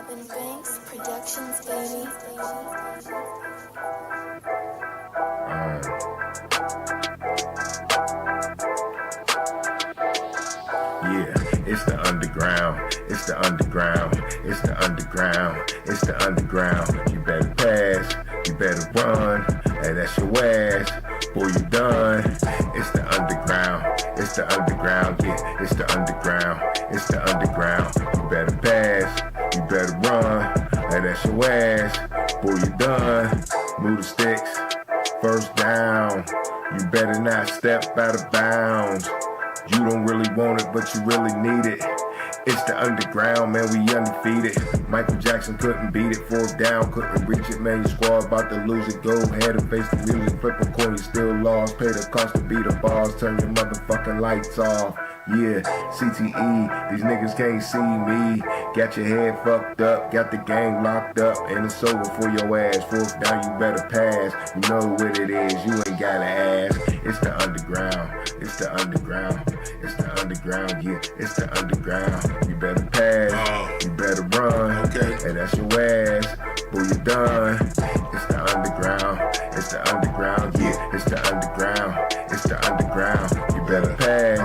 Yeah, it's the underground, it's the underground, it's the underground, it's the underground. You better pass, you better run, and that's your ass. Boy, you done. It's the underground, it's the underground, yeah, it's the underground, it's the underground. You better pass, you better run, and that's your ass. Boy, you done. Move the sticks, first down. You better not step out of bounds. You don't really want it, but you really need it. It's the underground, man, we undefeated. Michael Jackson couldn't beat it, fourth down, couldn't reach it, man, your squad about to lose it. Go ahead and face the music, flip a coin, you still lost. Pay the cost to beat the bars, turn your motherfucking lights off. Yeah, CTE, these niggas can't see me. Got your head fucked up, got the game locked up, and it's over for your ass. Fourth down, you better pass. You know what it is, you ain't gotta ask. It's the underground, it's the underground, it's the underground, yeah, it's the underground. You better pass, you better run, and that's your ass. Boy, you done. It's the underground, it's the underground, yeah, it's the underground, it's the underground. You better pass,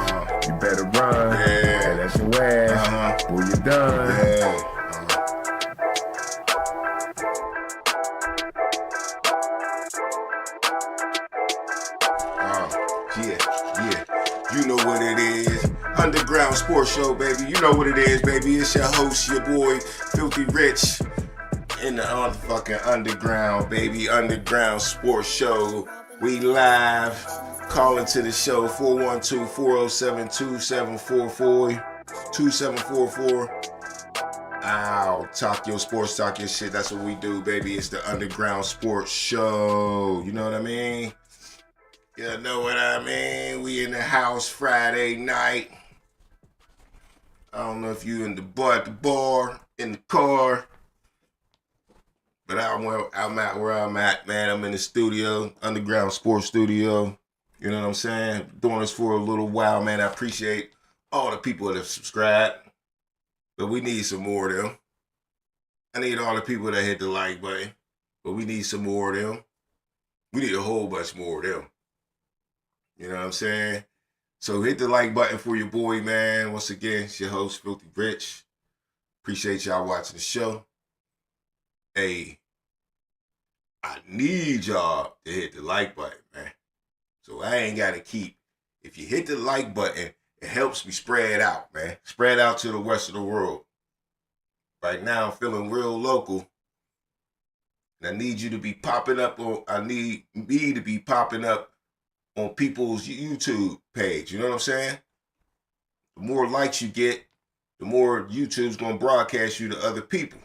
you better run, and that's your ass. Boy, you done. Yeah, you know what it is. Underground Sports Show, baby. You know what it is, baby. It's your host, your boy, Filthy Rich, in the motherfucking underground, baby. Underground Sports Show. We live. Calling to the show, 412-407-2744. 2744. Ow, talk your sports, talk your shit. That's what we do, baby. It's the Underground Sports Show. You know what I mean? You know what I mean? We in the house Friday night. I don't know if you in the bar, at the bar, in the car. But I'm at where I'm at, man. I'm in the studio, Underground Sports Studio. You know what I'm saying? Doing this for a little while, man. I appreciate all the people that have subscribed. But we need some more of them. I need all the people that hit the like button. But we need some more of them. We need a whole bunch more of them. You know what I'm saying? So hit the like button for your boy, man. Once again, it's your host, Filthy Rich. Appreciate y'all watching the show. Hey, I need y'all to hit the like button, man. So I ain't got to keep. If you hit the like button, it helps me spread out, man. Spread out to the rest of the world. Right now, I'm feeling real local. And I need you to be popping up I need me to be popping up on people's YouTube page. You know what I'm saying? The more likes you get, the more YouTube's going to broadcast you to other people.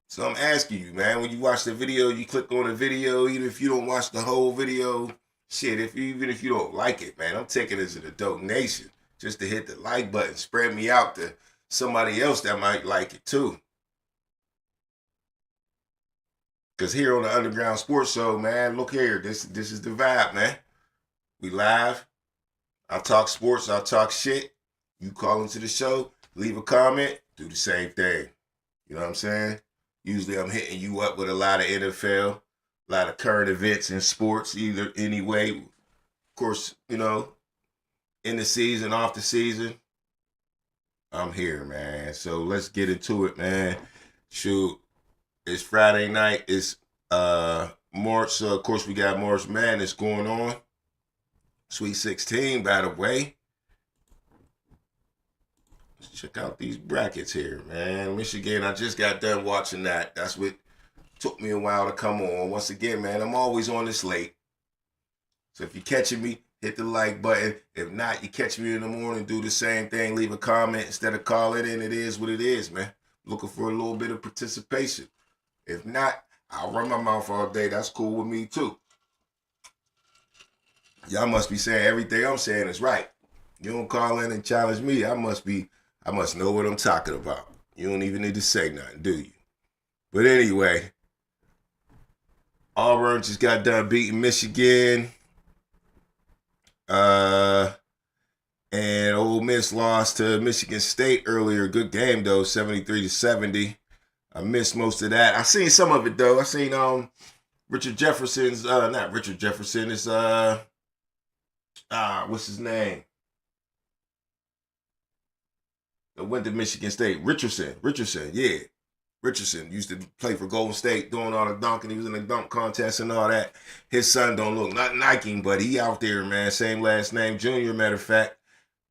So I'm asking you, man, when you watch the video, you click on the video, even if you don't watch the whole video, shit, even if you don't like it, man, I'm taking it as a donation just to hit the like button, spread me out to somebody else that might like it too. Because here on the Underground Sports Show, man, look here, this is the vibe, man. We live. I talk sports, I talk shit. You call into the show, leave a comment, do the same thing. You know what I'm saying? Usually I'm hitting you up with a lot of NFL, a lot of current events in sports, either anyway. Of course, you know, in the season, off the season, I'm here, man. So let's get into it, man. Shoot, it's Friday night. It's March. Of course, we got March Madness going on. Sweet 16, by the way. Let's check out these brackets here, man. Michigan, I just got done watching that. That's what took me a while to come on. Once again, man, I'm always on this late. So if you're catching me, hit the like button. If not, you catch me in the morning, do the same thing. Leave a comment instead of calling in. It is what it is, man. Looking for a little bit of participation. If not, I'll run my mouth all day. That's cool with me, too. Y'all must be saying everything I'm saying is right. You don't call in and challenge me. I must know what I'm talking about. You don't even need to say nothing, do you? But anyway, Auburn just got done beating Michigan. And And Ole Miss lost to Michigan State earlier. Good game though, 73-70. I missed most of that. I seen some of it though. I seen Richard Jefferson's not Richard Jefferson, it's what's his name? That went to Michigan State. Richardson, yeah. Richardson used to play for Golden State, doing all the dunking. He was in the dunk contest and all that. His son don't look not Nike, but he out there, man. Same last name, Junior, matter of fact.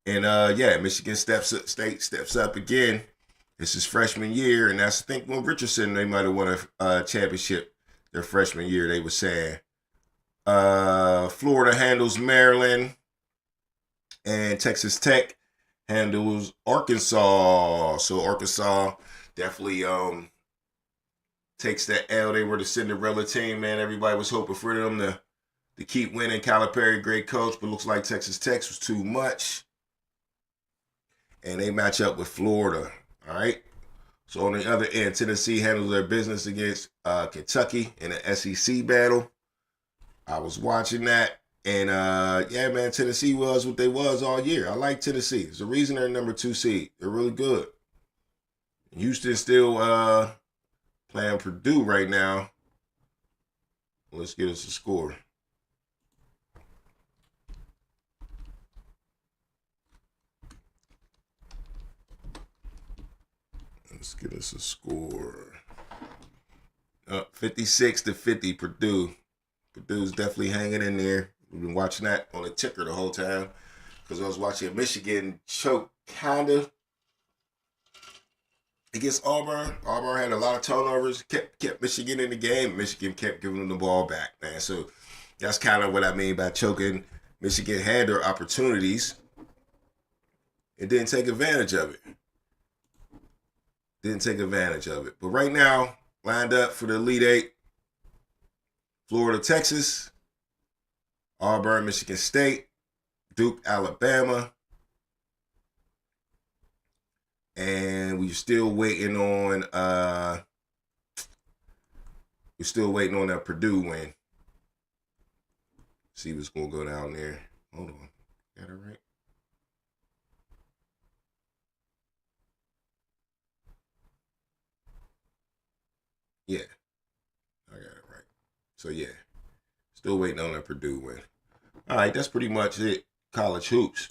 And yeah, Michigan State steps up again. It's his freshman year, and that's I think when Richardson they might have won a championship their freshman year. They were saying. Florida handles Maryland, and Texas Tech handles Arkansas. So Arkansas definitely takes that L. They were the Cinderella team, man. Everybody was hoping for them to keep winning. Calipari, great coach, but looks like Texas Tech was too much. And they match up with Florida. All right. So on the other end, Tennessee handles their business against Kentucky in an SEC battle. I was watching that. And yeah, man, Tennessee was what they was all year. I like Tennessee. There's a reason they're number 2 seed. They're really good. Houston still playing Purdue right now. Let's get us a score. Let's get us a score. 56-50 Purdue. Purdue's definitely hanging in there. We've been watching that on the ticker the whole time because I was watching Michigan choke kind of against Auburn. Auburn had a lot of turnovers, kept Michigan in the game. Michigan kept giving them the ball back, man. So that's kind of what I mean by choking. Michigan had their opportunities and didn't take advantage of it. But right now, lined up for the Elite Eight, Florida, Texas, Auburn, Michigan State, Duke, Alabama, and we're still waiting on that Purdue win. See what's gonna go down there. Hold on, got it right. Yeah, I got it right. So yeah, still waiting on that Purdue win. All right, that's pretty much it. College hoops.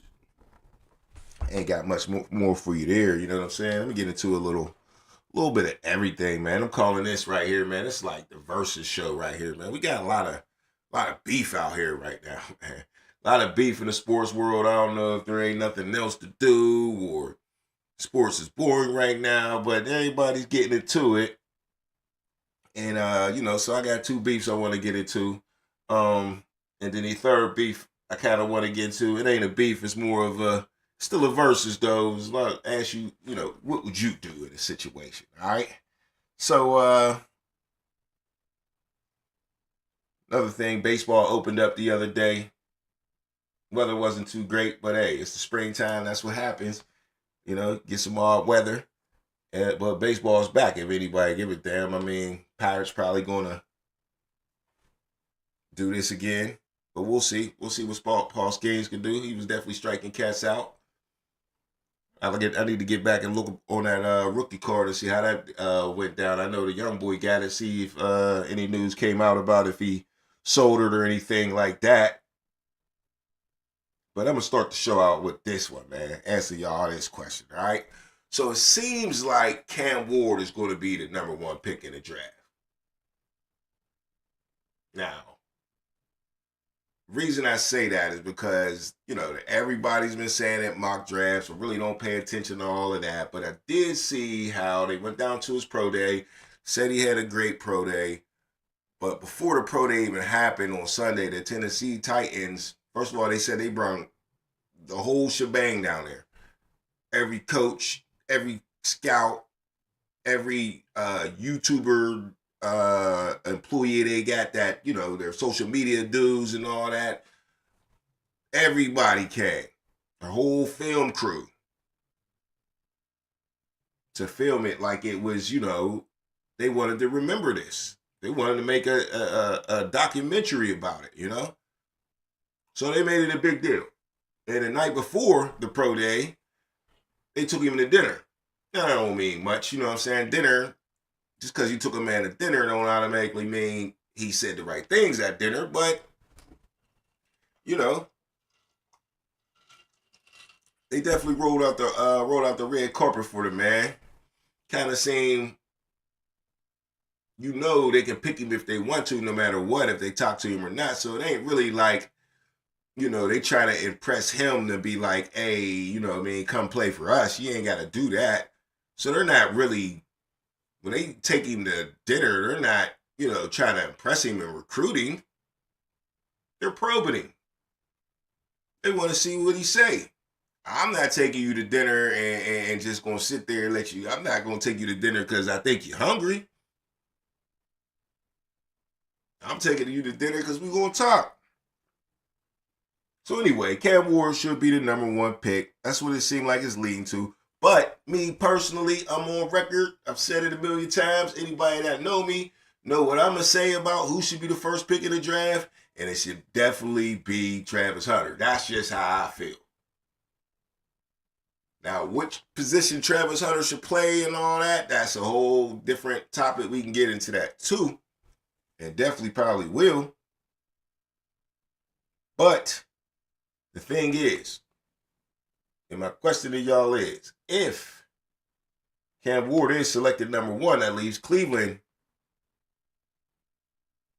Ain't got much more for you there. You know what I'm saying? Let me get into a little bit of everything, man. I'm calling this right here, man. It's like the versus show right here, man. We got a lot of beef out here right now, man. A lot of beef in the sports world. I don't know if there ain't nothing else to do or sports is boring right now, but everybody's getting into it. And so I got 2 beefs I want to get into. And then the third beef I kind of want to get into. It ain't a beef, it's more of still a versus though. It's like ask you, what would you do in a situation? All right. So another thing, baseball opened up the other day. Weather wasn't too great, but hey, it's the springtime. That's what happens. Get some odd weather. But baseball's back if anybody give a damn. I mean, Pirates probably going to do this again. But we'll see. We'll see what Paul Skeens can do. He was definitely striking cats out. I need to get back and look on that rookie card to see how that went down. I know the young boy got it. See if any news came out about if he sold it or anything like that. But I'm going to start the show out with this one, man. Answer y'all this question, all right? So it seems like Cam Ward is going to be the number 1 pick in the draft. Now, reason I say that is because, everybody's been saying it, mock drafts, so really don't pay attention to all of that. But I did see how they went down to his pro day, said he had a great pro day. But before the pro day even happened on Sunday, the Tennessee Titans, first of all, they said they brought the whole shebang down there. Every coach, every scout, every YouTuber, employee they got that, their social media dudes and all that. Everybody came. The whole film crew. To film it like it was, they wanted to remember this. They wanted to make a documentary about it, So they made it a big deal. And the night before the pro day, they took him to dinner. Now, that don't mean much, you know what I'm saying? Dinner, just because you took a man to dinner don't automatically mean he said the right things at dinner, but, you know, they definitely rolled out the red carpet for the man. Kind of seemed, they can pick him if they want to, no matter what, if they talk to him or not. So it ain't really like, they try to impress him to be like, hey, come play for us. You ain't got to do that. So they're not really, when they take him to dinner, they're not, trying to impress him and recruit him. They're probing him. They want to see what he say. I'm not taking you to dinner and just going to sit there and let you, I'm not going to take you to dinner because I think you're hungry. I'm taking you to dinner because we're going to talk. So anyway, Cam Ward should be the number one pick. That's what it seemed like it's leading to. But me personally, I'm on record. I've said it a million times. Anybody that know me know what I'm going to say about who should be the first pick in the draft. And it should definitely be Travis Hunter. That's just how I feel. Now, which position Travis Hunter should play and all that, that's a whole different topic. We can get into that too. And definitely probably will. But the thing is, and my question to y'all is, if Cam Ward is selected number one, that leaves Cleveland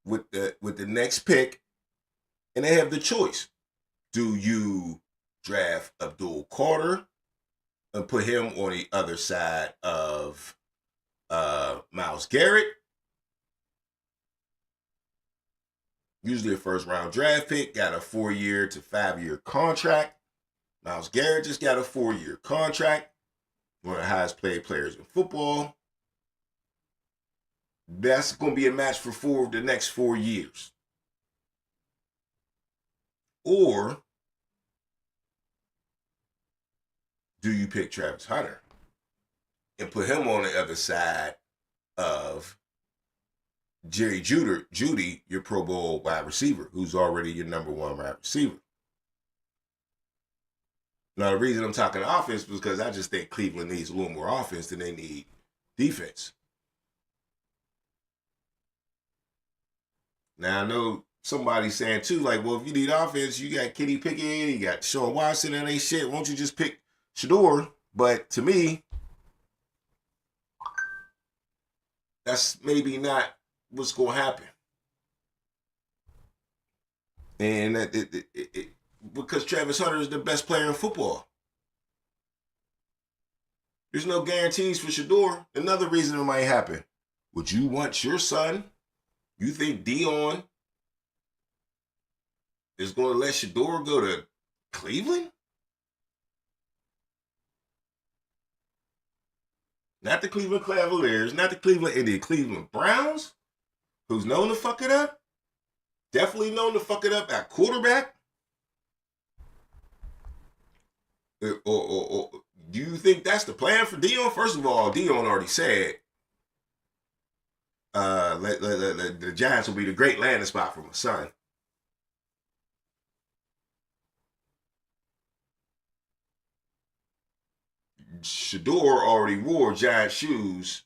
with the next pick, and they have the choice. Do you draft Abdul Carter and put him on the other side of Myles Garrett? Usually a first-round draft pick, got a 4-year to 5-year contract. Myles Garrett just got a 4-year contract. One of the highest paid players in football. That's going to be a match for the next 4 years. Or do you pick Travis Hunter and put him on the other side of Jerry Jeudy, your Pro Bowl wide receiver, who's already your number one wide receiver? Now, the reason I'm talking offense is because I just think Cleveland needs a little more offense than they need defense. Now, I know somebody's saying, too, like, well, if you need offense, you got Kenny Pickett, you got Sean Watson, and ain't shit. Why don't you just pick Shador? But to me, that's maybe not what's going to happen. And because Travis Hunter is the best player in football. There's no guarantees for Shador. Another reason it might happen. Would you want your son? You think Dion is going to let Shador go to Cleveland? Not the Cleveland Cavaliers, not the Cleveland Browns, who's known to fuck it up. Definitely known to fuck it up at quarterback. Or do you think that's the plan for Dion? First of all, Dion already said the Giants will be the great landing spot for my son. Shador already wore Giant shoes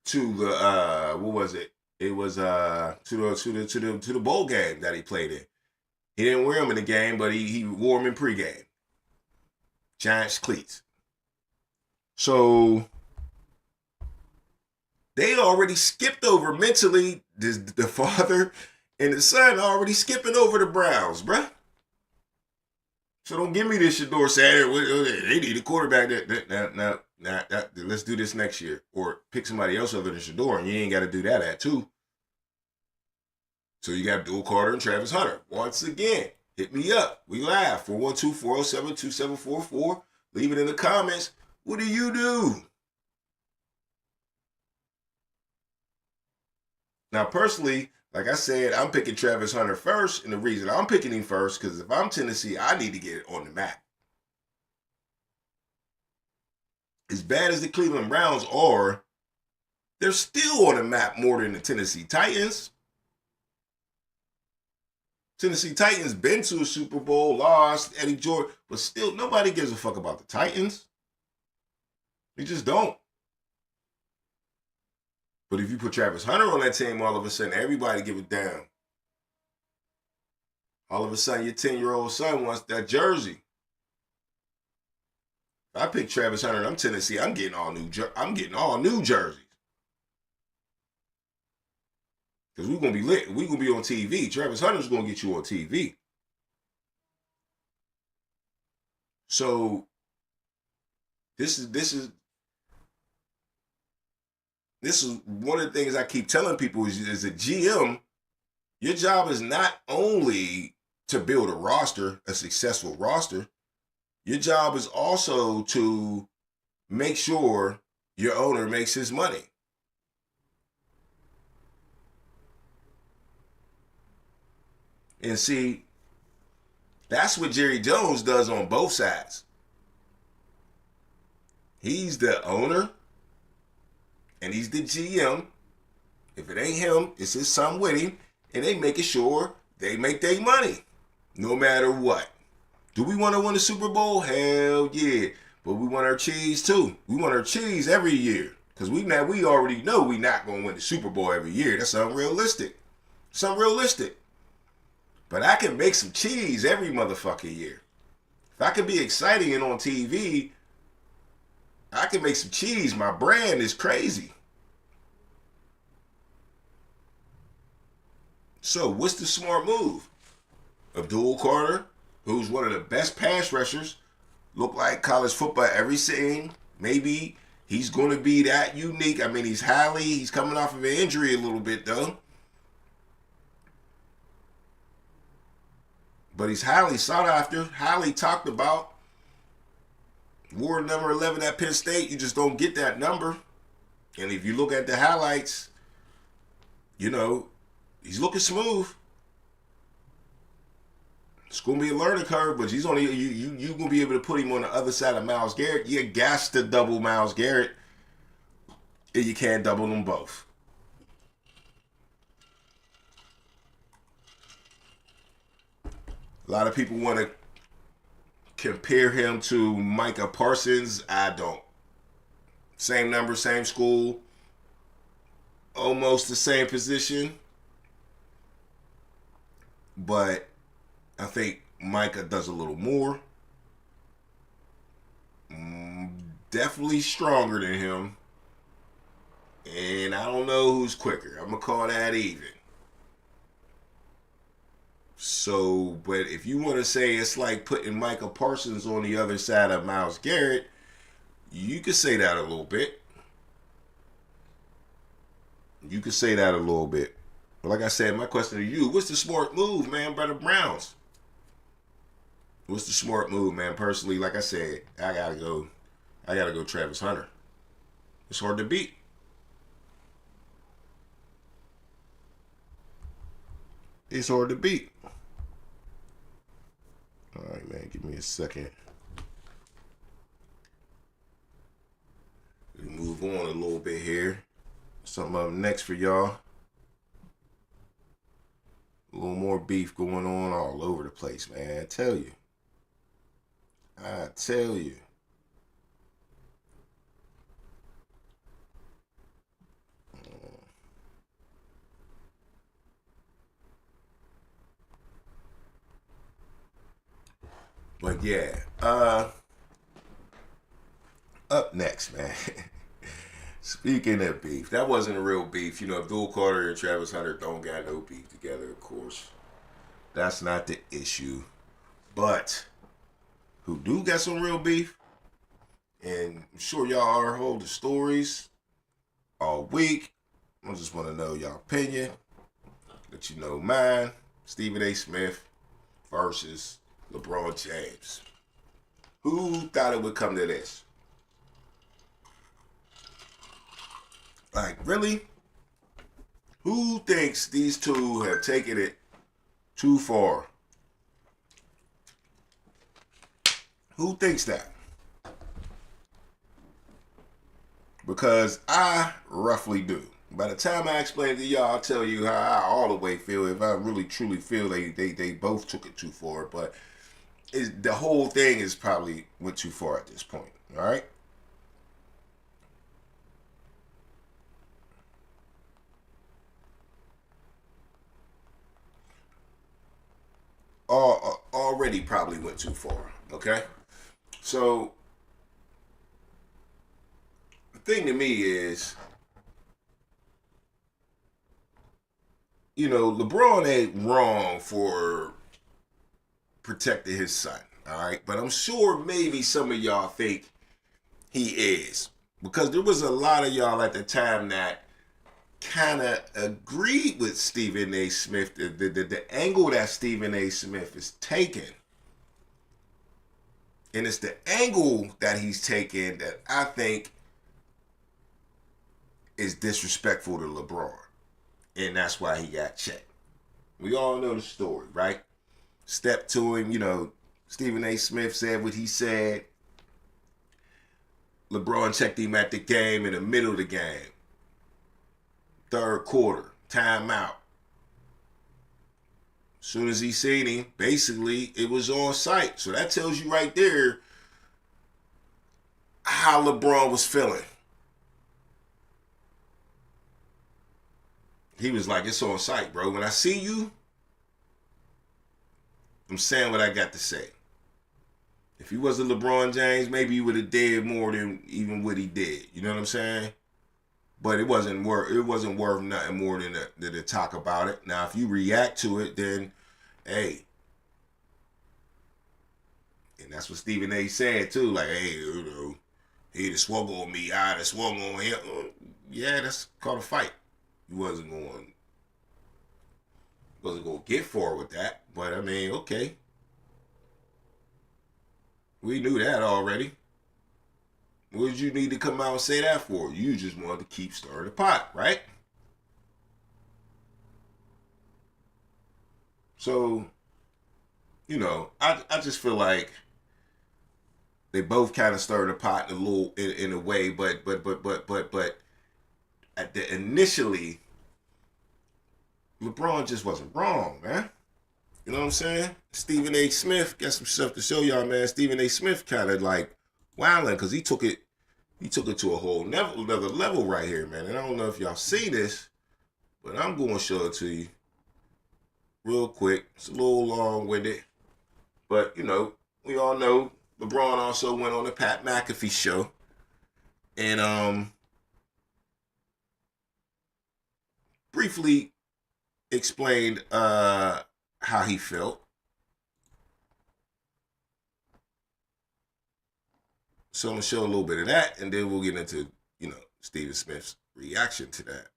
to the what was it? It was to the bowl game that he played in. He didn't wear them in the game, but he wore them in pregame. Giants cleats. So they already skipped over mentally. The father and the son already skipping over the Browns, bruh. So don't give me this Shador saying they need a quarterback. Now, let's do this next year. Or pick somebody else other than Shador, and you ain't got to do that at too. So you got Abdul Carter and Travis Hunter. Once again, hit me up. We live, 412-407-2744. Leave it in the comments. What do you do? Now, personally, like I said, I'm picking Travis Hunter first, and the reason I'm picking him first, because if I'm Tennessee, I need to get it on the map. As bad as the Cleveland Browns are, they're still on the map more than the Tennessee Titans. Tennessee Titans been to a Super Bowl, lost, Eddie Jordan, but still nobody gives a fuck about the Titans. They just don't. But if you put Travis Hunter on that team, all of a sudden everybody give it down. All of a sudden your 10-year-old son wants that jersey. If I pick Travis Hunter and I'm Tennessee, I'm getting all new jerseys. Because we're gonna be lit. We're gonna be on TV. Travis Hunter's gonna get you on TV. So this is one of the things I keep telling people is as a GM, your job is not only to build a roster, a successful roster. Your job is also to make sure your owner makes his money. And see, that's what Jerry Jones does on both sides. He's the owner and he's the GM. If it ain't him, it's his son with him, and they making sure they make their money no matter what. Do we want to win the Super Bowl? Hell yeah. But we want our cheese too. We want our cheese every year. Because we already know we're not going to win the Super Bowl every year. That's unrealistic. It's unrealistic. But I can make some cheese every motherfucking year. If I can be exciting and on TV, I can make some cheese. My brand is crazy. So what's the smart move? Abdul Carter, who's one of the best pass rushers, look like college football every seen. Maybe he's going to be that unique. I mean, he's coming off of an injury a little bit though. But he's highly sought after, highly talked about. Wore number 11 at Penn State, you just don't get that number. And if you look at the highlights, you know, he's looking smooth. It's gonna be a learning curve, but he's only you gonna be able to put him on the other side of Myles Garrett. You got to double Myles Garrett, and you can't double them both. A lot of people want to compare him to Micah Parsons. I don't. Same number, same school, almost the same position. But I think Micah does a little more. Definitely stronger than him. And I don't know who's quicker. I'm going to call that even. So, but if you want to say it's like putting Micah Parsons on the other side of Myles Garrett, you could say that a little bit. You could say that a little bit. But like I said, my question to you, what's the smart move, man, by the Browns? What's the smart move, man? Personally, like I said, I gotta go Travis Hunter. It's hard to beat. It's hard to beat. All right, man, give me a second. We move on a little bit here. Something up next for y'all. A little more beef going on all over the place, man. I tell you. But yeah, up next, man. Speaking of beef, that wasn't a real beef. You know, Abdul Carter and Travis Hunter don't got no beef together, of course. That's not the issue. But who do got some real beef, and I'm sure y'all are heard the stories all week. I just want to know y'all opinion. Let you know mine. Stephen A. Smith versus LeBron James. Who thought it would come to this? Like, really? Who thinks these two have taken it too far? Who thinks that? Because I roughly do. By the time I explain it to y'all, I'll tell you how I all the way feel. If I really truly feel they both took it too far, but the whole thing is probably went too far at this point. All right. Already probably went too far. Okay. So the thing to me is, you know, LeBron ain't wrong for protecting his son, all right? But I'm sure maybe some of y'all think he is. Because there was a lot of y'all at the time that kind of agreed with Stephen A. Smith, the angle that Stephen A. Smith is taking. And it's the angle that he's taking that I think is disrespectful to LeBron. And that's why he got checked. We all know the story, right? Step to him, you know, Stephen A. Smith said what he said. LeBron checked him at the game in the middle of the game. Third quarter, timeout. As soon as he seen him, basically, it was on site. So that tells you right there how LeBron was feeling. He was like, it's on site, bro. When I see you, I'm saying what I got to say. If he wasn't LeBron James, maybe he would have did more than even what he did. You know what I'm saying? But it wasn't worth nothing more than to talk about it. Now, if you react to it, then hey. And that's what Stephen A. said too. Like, hey, you know, he'd have swung on me, I'd have swung on him. Yeah, that's called a fight. You wasn't going to get for with that. But I mean, okay. We knew that already. What did you need to come out and say that for? You just wanted to keep stirring the pot, right? So, you know, I just feel like they both kind of stirred the pot in a way, but at the initially, LeBron just wasn't wrong, man. You know what I'm saying? Stephen A. Smith got some stuff to show y'all, man. Stephen A. Smith kind of like wilding because he took it to a whole another level right here, man. And I don't know if y'all see this, but I'm going to show it to you real quick. It's a little long-winded, but you know, we all know LeBron also went on the Pat McAfee show, and briefly explained how he felt. So I'm gonna show a little bit of that, and then we'll get into, you know, Stephen Smith's reaction to that.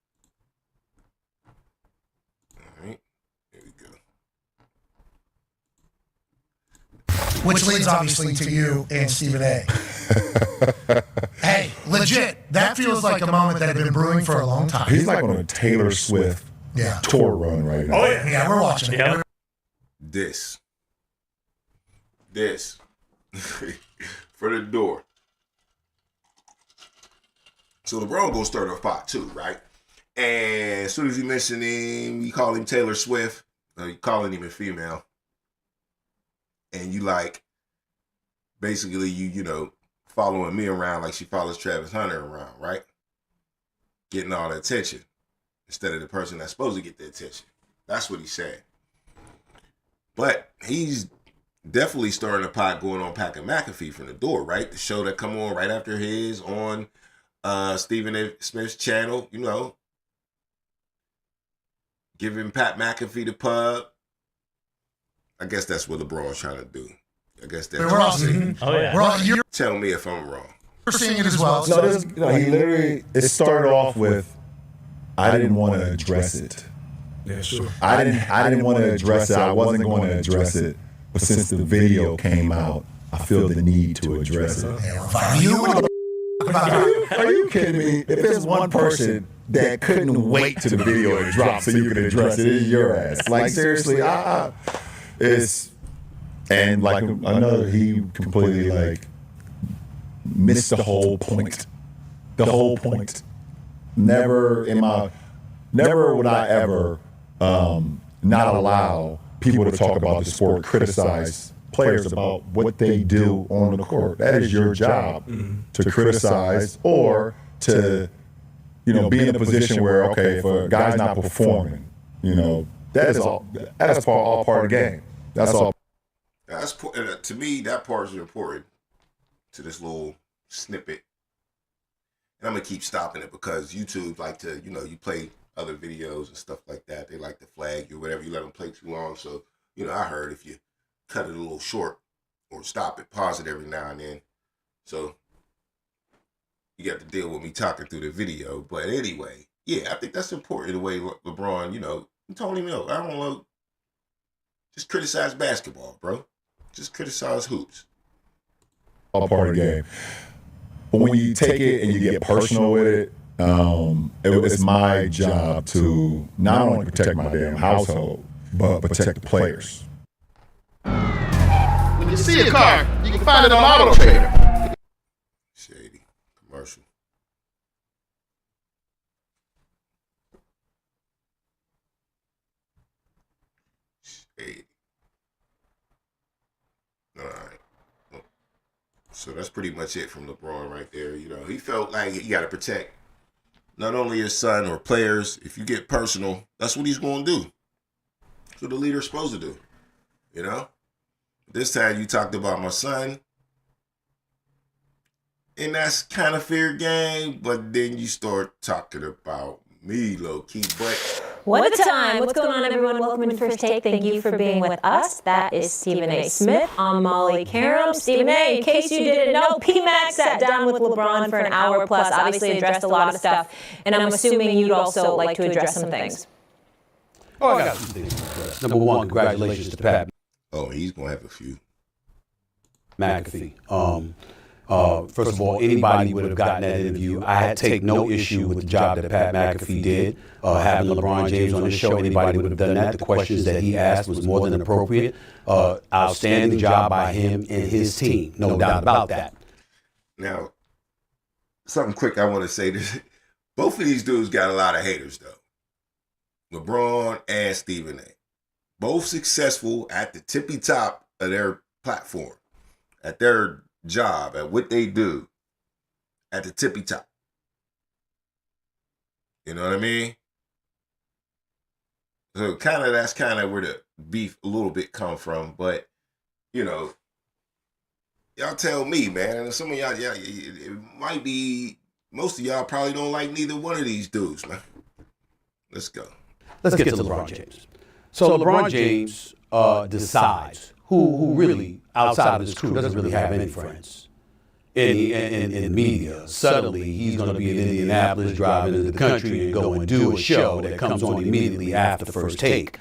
All right, here we go. Which leads obviously to you and Stephen A. Hey, legit, that feels like a moment that had been brewing for a long time. He's like on a Taylor Swift tour run right now. Oh yeah, we're watching it. This for the door. So LeBron goes stir the pot too, right? And as soon as you mention him, you call him Taylor Swift, or you calling him a female, and you like basically you know following me around like she follows Travis Hunter around, right? Getting all the attention instead of the person that's supposed to get the attention. That's what he said. But he's definitely stirring the pot going on Pat McAfee from the door, right? The show that come on right after his on Stephen A. Smith's channel, you know, giving Pat McAfee the pub. I guess that's what LeBron's trying to do. I guess that's we're all seeing. Oh yeah. You're tell me if I'm wrong. seeing it as well. No, he literally, it started off with, I didn't want to address it. Yeah, sure. I didn't want to address it. I wasn't going to address it. But since the video came out, I feel the need to address it. Are you kidding me? If there's one person that couldn't wait till the video to drop so you can address it, it's your ass. Like seriously, it's, and like another, he completely like missed the whole point. The whole point. never would I ever not allow people to talk about the sport, criticize players about what they do on the court. That is your job to criticize or to, be in a position where, okay, if a guy's not performing, that's all part of the game. That's all. To me, that part is important to this little snippet. And I'm going to keep stopping it because YouTube like to, you play other videos and stuff like that. They like to flag you, whatever. You let them play too long. So, I heard if you cut it a little short or stop it, pause it every now and then. So you got to deal with me talking through the video. But anyway, yeah, I think that's important the way LeBron, Tony Miller, I don't know. Just criticize basketball, bro. Just criticize hoops. All part of the game. But when you take it and you get personal with it, it's my job to not only protect my damn household, but protect the players. When you see a car, you can find it on Auto Trader. Shady. Commercial. Shady. All right. So that's pretty much it from LeBron right there. He felt like he got to protect not only his son or players. If you get personal, that's what he's going to do. That's what the leader's supposed to do. This time you talked about my son. And that's kind of fair game. But then you start talking about me, low-key. But what a time. What's going on, everyone? Welcome to First Take. Thank you for being with us. That is Stephen A. Smith. I'm Molly Karam. Stephen A., in case you didn't know, P-Mac sat down with LeBron for an hour plus, obviously addressed a lot of stuff. And I'm assuming you'd also like to address some things. Oh, I got some things to address. Number one, congratulations to Pat oh, he's going to have a few. McAfee. First of all, anybody would have gotten that interview. I take no issue with the job that Pat McAfee did. Having LeBron James on the show, anybody would have done that. The questions that he asked was more than appropriate. Outstanding job by him and his team. No doubt about that. Now, something quick I want to say. Both of these dudes got a lot of haters, though. LeBron and Stephen A. Both successful at the tippy top of their platform, at their job, at what they do, at the tippy top. You know what I mean? So that's kind of where the beef a little bit come from. But, y'all tell me, man. And some of y'all, it might be, most of y'all probably don't like neither one of these dudes, man. Let's go. Let's get to LeBron James. So LeBron James decides who really, outside of his crew, doesn't really have any friends in media. Suddenly, he's going to be in Indianapolis, driving into the country and go and do a show that comes on immediately after First Take.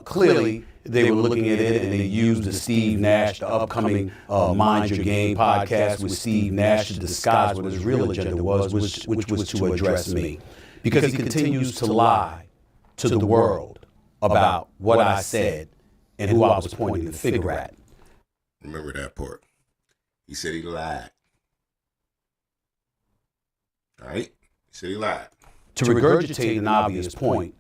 Clearly, they were looking at it and they used the Steve Nash, the upcoming Mind Your Game podcast with Steve Nash to disguise what his real agenda was, which was to address me. Because he continues to lie to the world about what I said and who I was pointing the finger at. Remember that part. He said he lied. All right? He said he lied. To regurgitate an obvious point,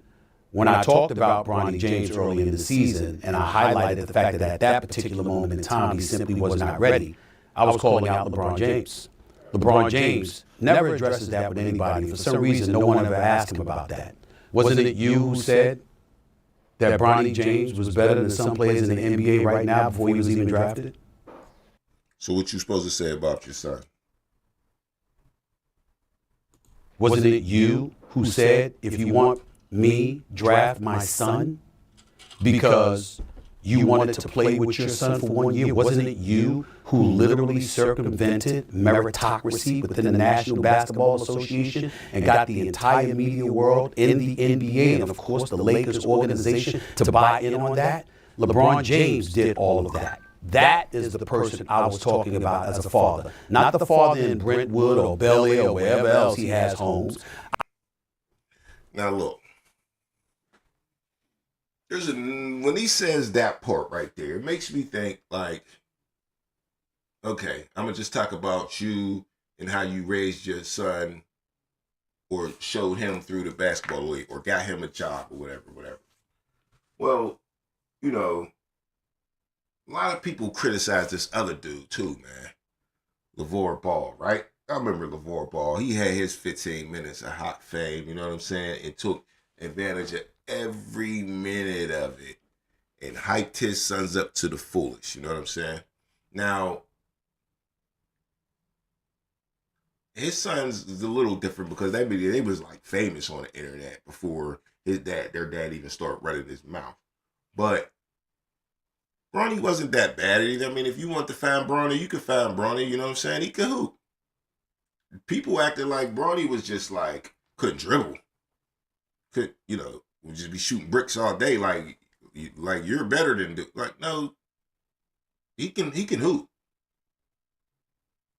when I talked about Bronny James early in the season and I highlighted the fact that at that particular moment in time he simply was not ready, I was calling out LeBron James. LeBron James never addresses that with anybody. For some reason, no one ever asked him about that. Wasn't it you who said that Bronny James was better than some players in the NBA right now before he was even drafted? So what you supposed to say about your son? Wasn't it you who said, if you want me, draft my son? Because you wanted to play with your son for 1 year? Wasn't it you who literally circumvented meritocracy within the National Basketball Association and got the entire media world in the NBA and, of course, the Lakers organization to buy in on that? LeBron James did all of that. That is the person I was talking about as a father. Not the father in Brentwood or Bel Air or wherever else he has homes. Now, look. When he says that part right there, it makes me think like, okay, I'm going to just talk about you and how you raised your son or showed him through the basketball league or got him a job or whatever. Well, you know, a lot of people criticize this other dude too, man. LeVar Ball, right? I remember LeVar Ball. He had his 15 minutes of hot fame, you know what I'm saying? And took advantage of every minute of it and hyped his sons up to the fullest, you know what I'm saying? Now, his sons is a little different because they was like famous on the internet before their dad even started running his mouth. But Bronny wasn't that bad either. I mean, if you want to find Bronny, you could find Bronny, you know what I'm saying? He could hoop. People acted like Bronny was just like, couldn't dribble. Would just be shooting bricks all day like you're better than dude. Like, no, he can hoop.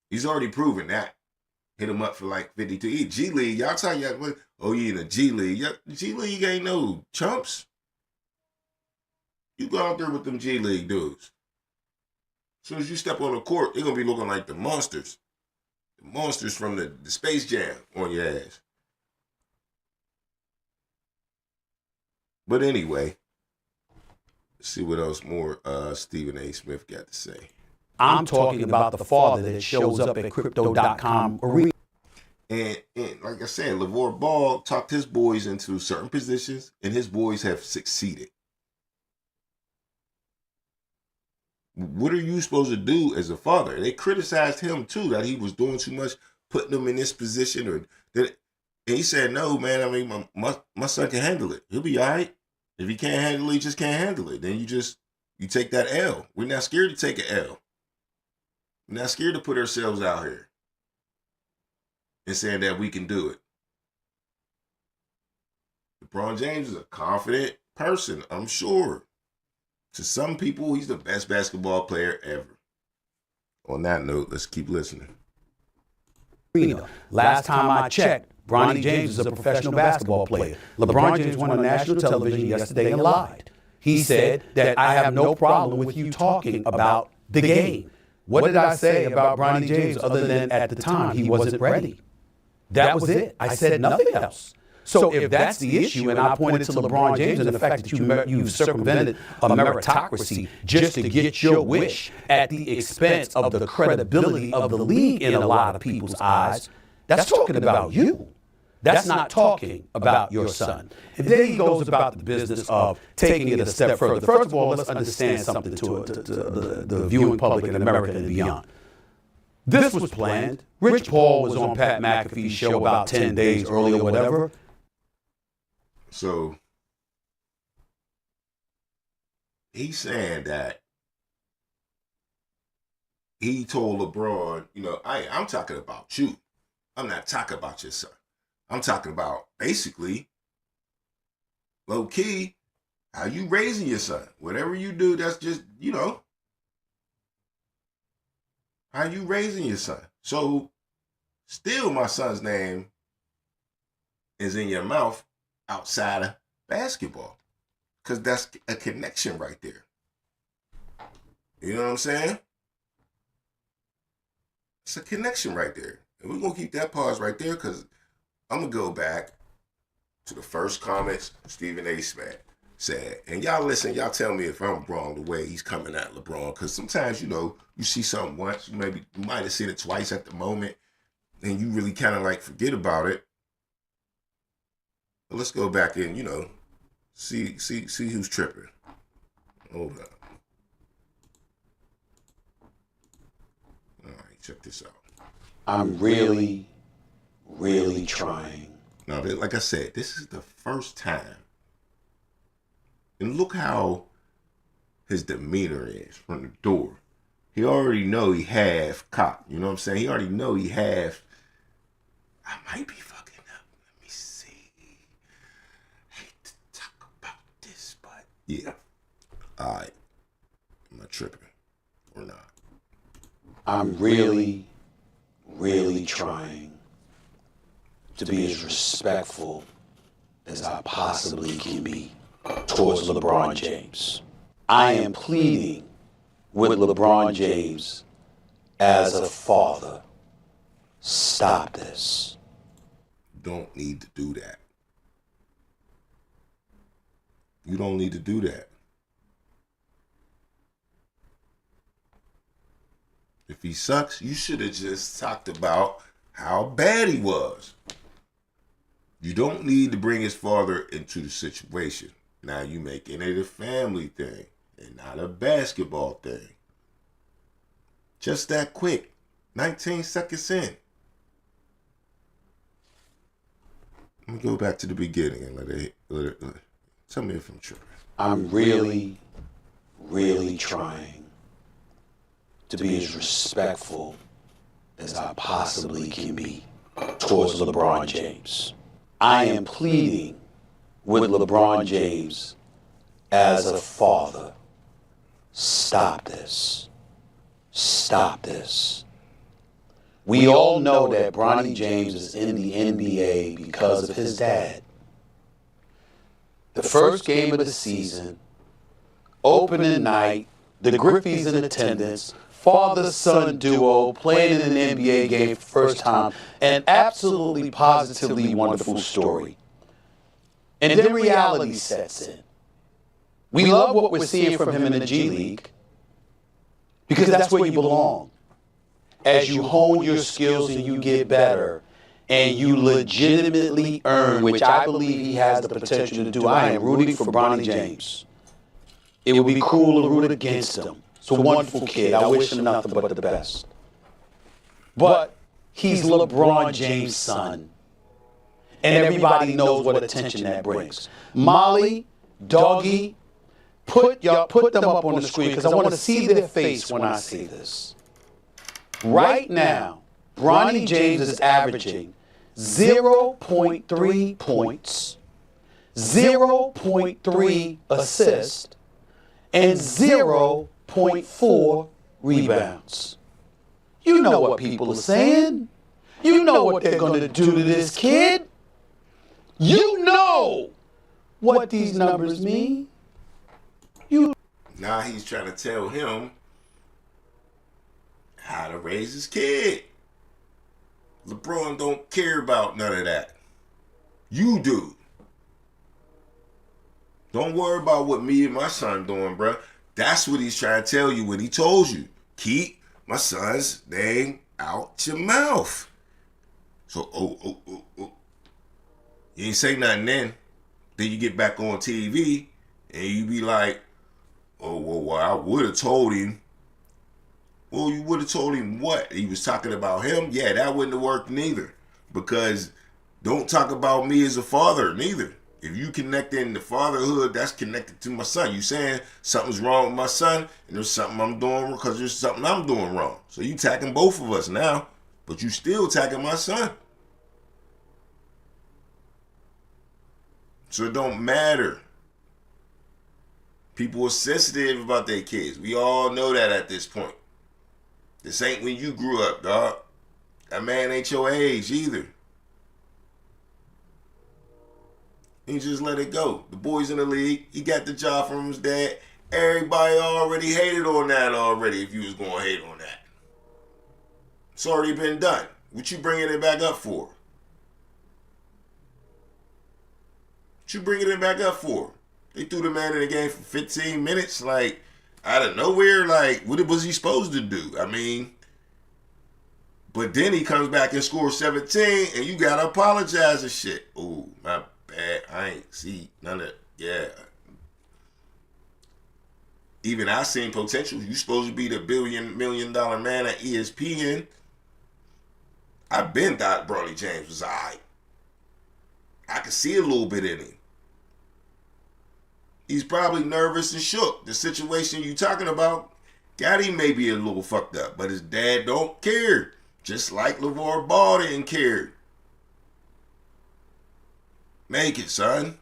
He's already proven that. Hit him up for like 52. G League, y'all tell you, oh, you in the G League. G League ain't no chumps. You go out there with them G League dudes. As soon as you step on the court, they're going to be looking like the monsters. The monsters from the Space Jam on your ass. But anyway, let's see what else more Stephen A. Smith got to say. I'm talking about the father that shows up at crypto.com arena. And like I said, LeVar Ball talked his boys into certain positions, and his boys have succeeded. What are you supposed to do as a father? They criticized him too, that he was doing too much, putting them in this position, and he said, "No, man. I mean, my son can handle it. He'll be all right. If he can't handle it, he just can't handle it. Then you take that L. We're not scared to take an L. We're not scared to put ourselves out here and saying that we can do it." LeBron James is a confident person, I'm sure. To some people, he's the best basketball player ever. On that note, let's keep listening. Last time I checked, Bronny James is a professional basketball player. LeBron James went on national television yesterday and lied. He said that I have no problem with you talking about the game. What did I say about Bronny James other than at the time he wasn't ready? That was it. I said nothing else. So if that's the issue, and I pointed to LeBron James and the fact that you've circumvented a meritocracy just to get your wish at the expense of the credibility of the league in a lot of people's eyes, that's talking about you. That's not talking about your son. And then he goes about the business of taking it a step further. First of all, let's understand something to the viewing public in America and beyond. This was planned. Rich Paul was on Pat McAfee's show about 10 days earlier or whatever. So he's saying that he told LeBron, I'm talking about you. I'm not talking about your son. I'm talking about basically, low key, how you raising your son. Whatever you do, that's just, how you raising your son. So still my son's name is in your mouth outside of basketball, because that's a connection right there. You know what I'm saying? It's a connection right there. And we're going to keep that pause right there, because I'm going to go back to the first comments Stephen A. Smith said. And y'all listen, y'all tell me if I'm wrong the way he's coming at LeBron, because sometimes, you see something once, you might have seen it twice at the moment, and you really kind of like forget about it. But let's go back and, see who's tripping. Hold up. All right, check this out. I'm really, really trying. Now, like I said, this is the first time. And look how his demeanor is from the door. He already know he half cocked. You know what I'm saying? He already know he half. I might be fucking up. Let me see. Hate to talk about this, but yeah. All right. Am I tripping or not? I'm really, really trying to be as respectful as I possibly can be towards LeBron James. I am pleading with LeBron James as a father. Stop this. don't need to do that. You don't need to do that. If he sucks, you should have just talked about how bad he was. You don't need to bring his father into the situation. Now you making it a family thing and not a basketball thing. Just that quick. 19 seconds in. Let me go back to the beginning and let it tell me if I'm tripping. I'm really, really trying to be as respectful as I possibly can be towards LeBron James. I am pleading with LeBron James as a father. Stop this. Stop this. We all know that Bronny James is in the NBA because of his dad. The first game of the season, opening night, the Griffies in attendance, father-son duo playing in an NBA game for the first time, an absolutely positively wonderful story. And then reality sets in. We love what we're seeing from him in the G League because that's where you belong. As you hone your skills and you get better and you legitimately earn, which I believe he has the potential to do. I am rooting for Bronny James. It would be cruel to root against him. He's a wonderful kid. I wish him nothing but the best. But he's LeBron James' son. And everybody knows what attention that brings. Molly, Doggy, put them up on the screen because I want to see their face when I see this. Right now, Bronny James is averaging 0.3 points, 0.3 assists, and 0.4 rebounds. You know what people are saying. You know what they're going to do to this kid. You know what these numbers mean. Now he's trying to tell him how to raise his kid. LeBron don't care about none of that. You do. Don't worry about what me and my son doing, bruh. That's what he's trying to tell you when he told you. Keep my son's name out your mouth. So, you ain't say nothing then. Then you get back on TV and you be like, oh, well, I would have told him. Well, you would have told him what? He was talking about him? Yeah, that wouldn't have worked neither. Because don't talk about me as a father neither. If you connecting the fatherhood, that's connected to my son. You saying something's wrong with my son, and there's something I'm doing wrong because there's something I'm doing wrong. So you attacking both of us now, but you still attacking my son. So it don't matter. People are sensitive about their kids. We all know that at this point. This ain't when you grew up, dog. That man ain't your age either. He just let it go. The boy's in the league. He got the job from his dad. Everybody already hated on that already if you was going to hate on that. It's already been done. What you bringing it back up for? What you bringing it back up for? They threw the man in the game for 15 minutes, like, out of nowhere. Like, what was he supposed to do? I mean, but then he comes back and scores 17, and you got to apologize and shit. Ooh, my bad. I ain't see none of, yeah. Even I seen potential. You supposed to be the $1 million man at ESPN. I been thought Bronny James was all right. I could see a little bit in him. He's probably nervous and shook. The situation you talking about got him maybe a little fucked up, but his dad don't care. Just like LeVar Ball didn't care. Make it, son.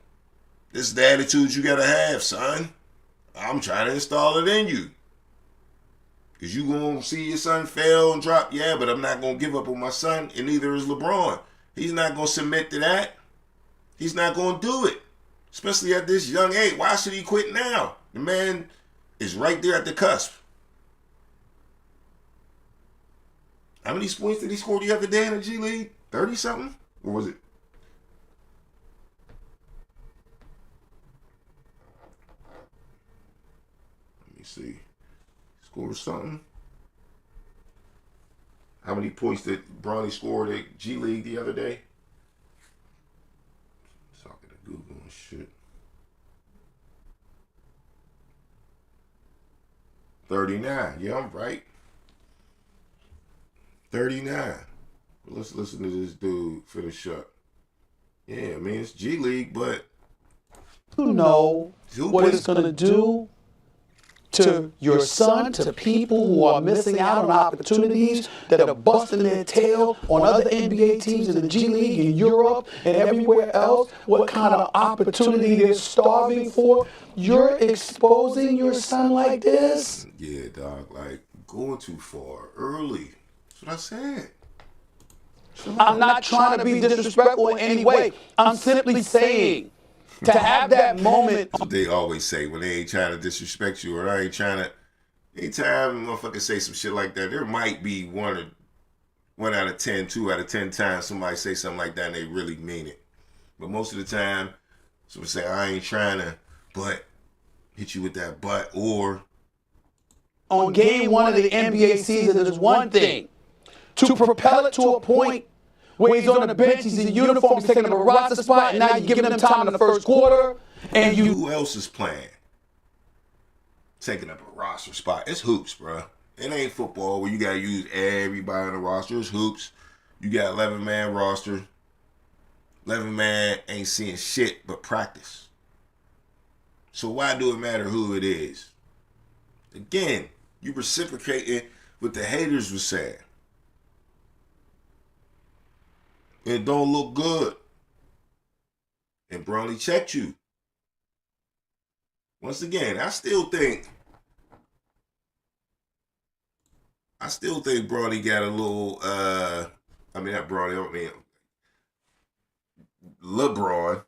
This is the attitude you gotta have, son. I'm trying to install it in you. Because you gonna see your son fail and drop, yeah, but I'm not gonna give up on my son, and neither is LeBron. He's not gonna submit to that. He's not gonna do it. Especially at this young age. Why should he quit now? The man is right there at the cusp. How many points did he score the other day in the G League? 30-something? Or was it see. Scored something. How many points did Bronny score at G League the other day? Talking to Google and shit. 39. Yeah, I'm right. 39. Let's listen to this dude finish up. Yeah, I mean, it's G League, but You know what it's going to do to your son, to people who are missing out on opportunities, that are busting their tail on other NBA teams in the G League, in Europe, and everywhere else, what kind of opportunity they're starving for. You're exposing your son like this? yeah, dog, like going too far early. That's what I said. I'm not trying to be disrespectful in any way. I'm simply saying, to have that moment. That's what they always say when they ain't trying to disrespect you, or I ain't trying to. Anytime a motherfucker say some shit like that, there might be one out of 10, 2 out of 10 times somebody say something like that and they really mean it. But most of the time, someone say, I ain't trying to, but hit you with that but, or On game one of the NBA season, it is one thing. To propel it to a point where he's on the bench, he's in uniform, he's taking up a roster spot, and now you're giving him time in the first quarter, and you. who else is playing? Taking up a roster spot. It's hoops, bro. It ain't football where you gotta use everybody on the roster. It's hoops. You got 11-man roster. 11-man ain't seeing shit but practice. So why do it matter who it is? Again, you reciprocating what the haters were saying. It don't look good. And Bronny checked you. Once again, I still think Bronny got a little, not Bronny, LeBron.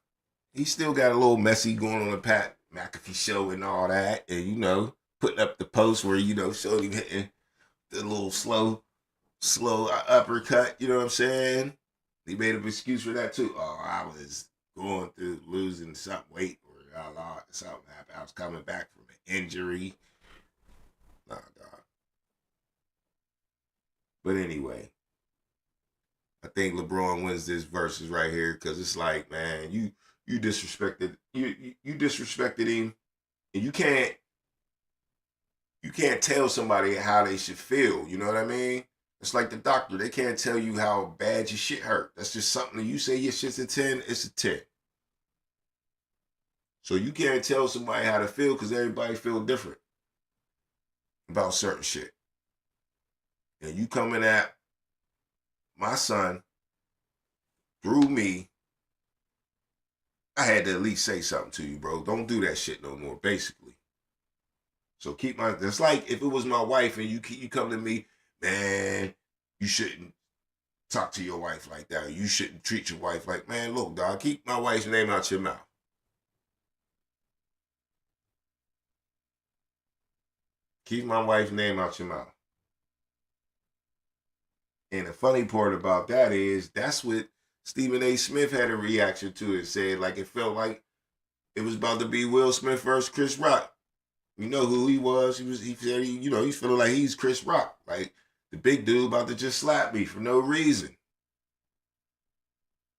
He still got a little messy going on the Pat McAfee show and all that. And, putting up the post where, showed him hitting the little slow uppercut, you know what I'm saying? He made an excuse for that too. Oh, I was going through losing some weight or something happened. I was coming back from an injury. Nah, dog. But anyway, I think LeBron wins this versus right here because it's like, man, you disrespected you disrespected him, and you can't tell somebody how they should feel. You know what I mean? It's like the doctor. They can't tell you how bad your shit hurt. That's just something that you say your shit's a 10, it's a 10. So you can't tell somebody how to feel because everybody feel different about certain shit. And you coming at my son through me, I had to at least say something to you, bro. Don't do that shit no more, basically. So it's like if it was my wife and you come to me, man, you shouldn't talk to your wife like that. You shouldn't treat your wife like, man, look, dog, keep my wife's name out your mouth. Keep my wife's name out your mouth. And the funny part about that is that's what Stephen A. Smith had a reaction to it. Said like it felt like it was about to be Will Smith versus Chris Rock. You know who he was? He said he's feeling like he's Chris Rock. Like the big dude about to just slap me for no reason.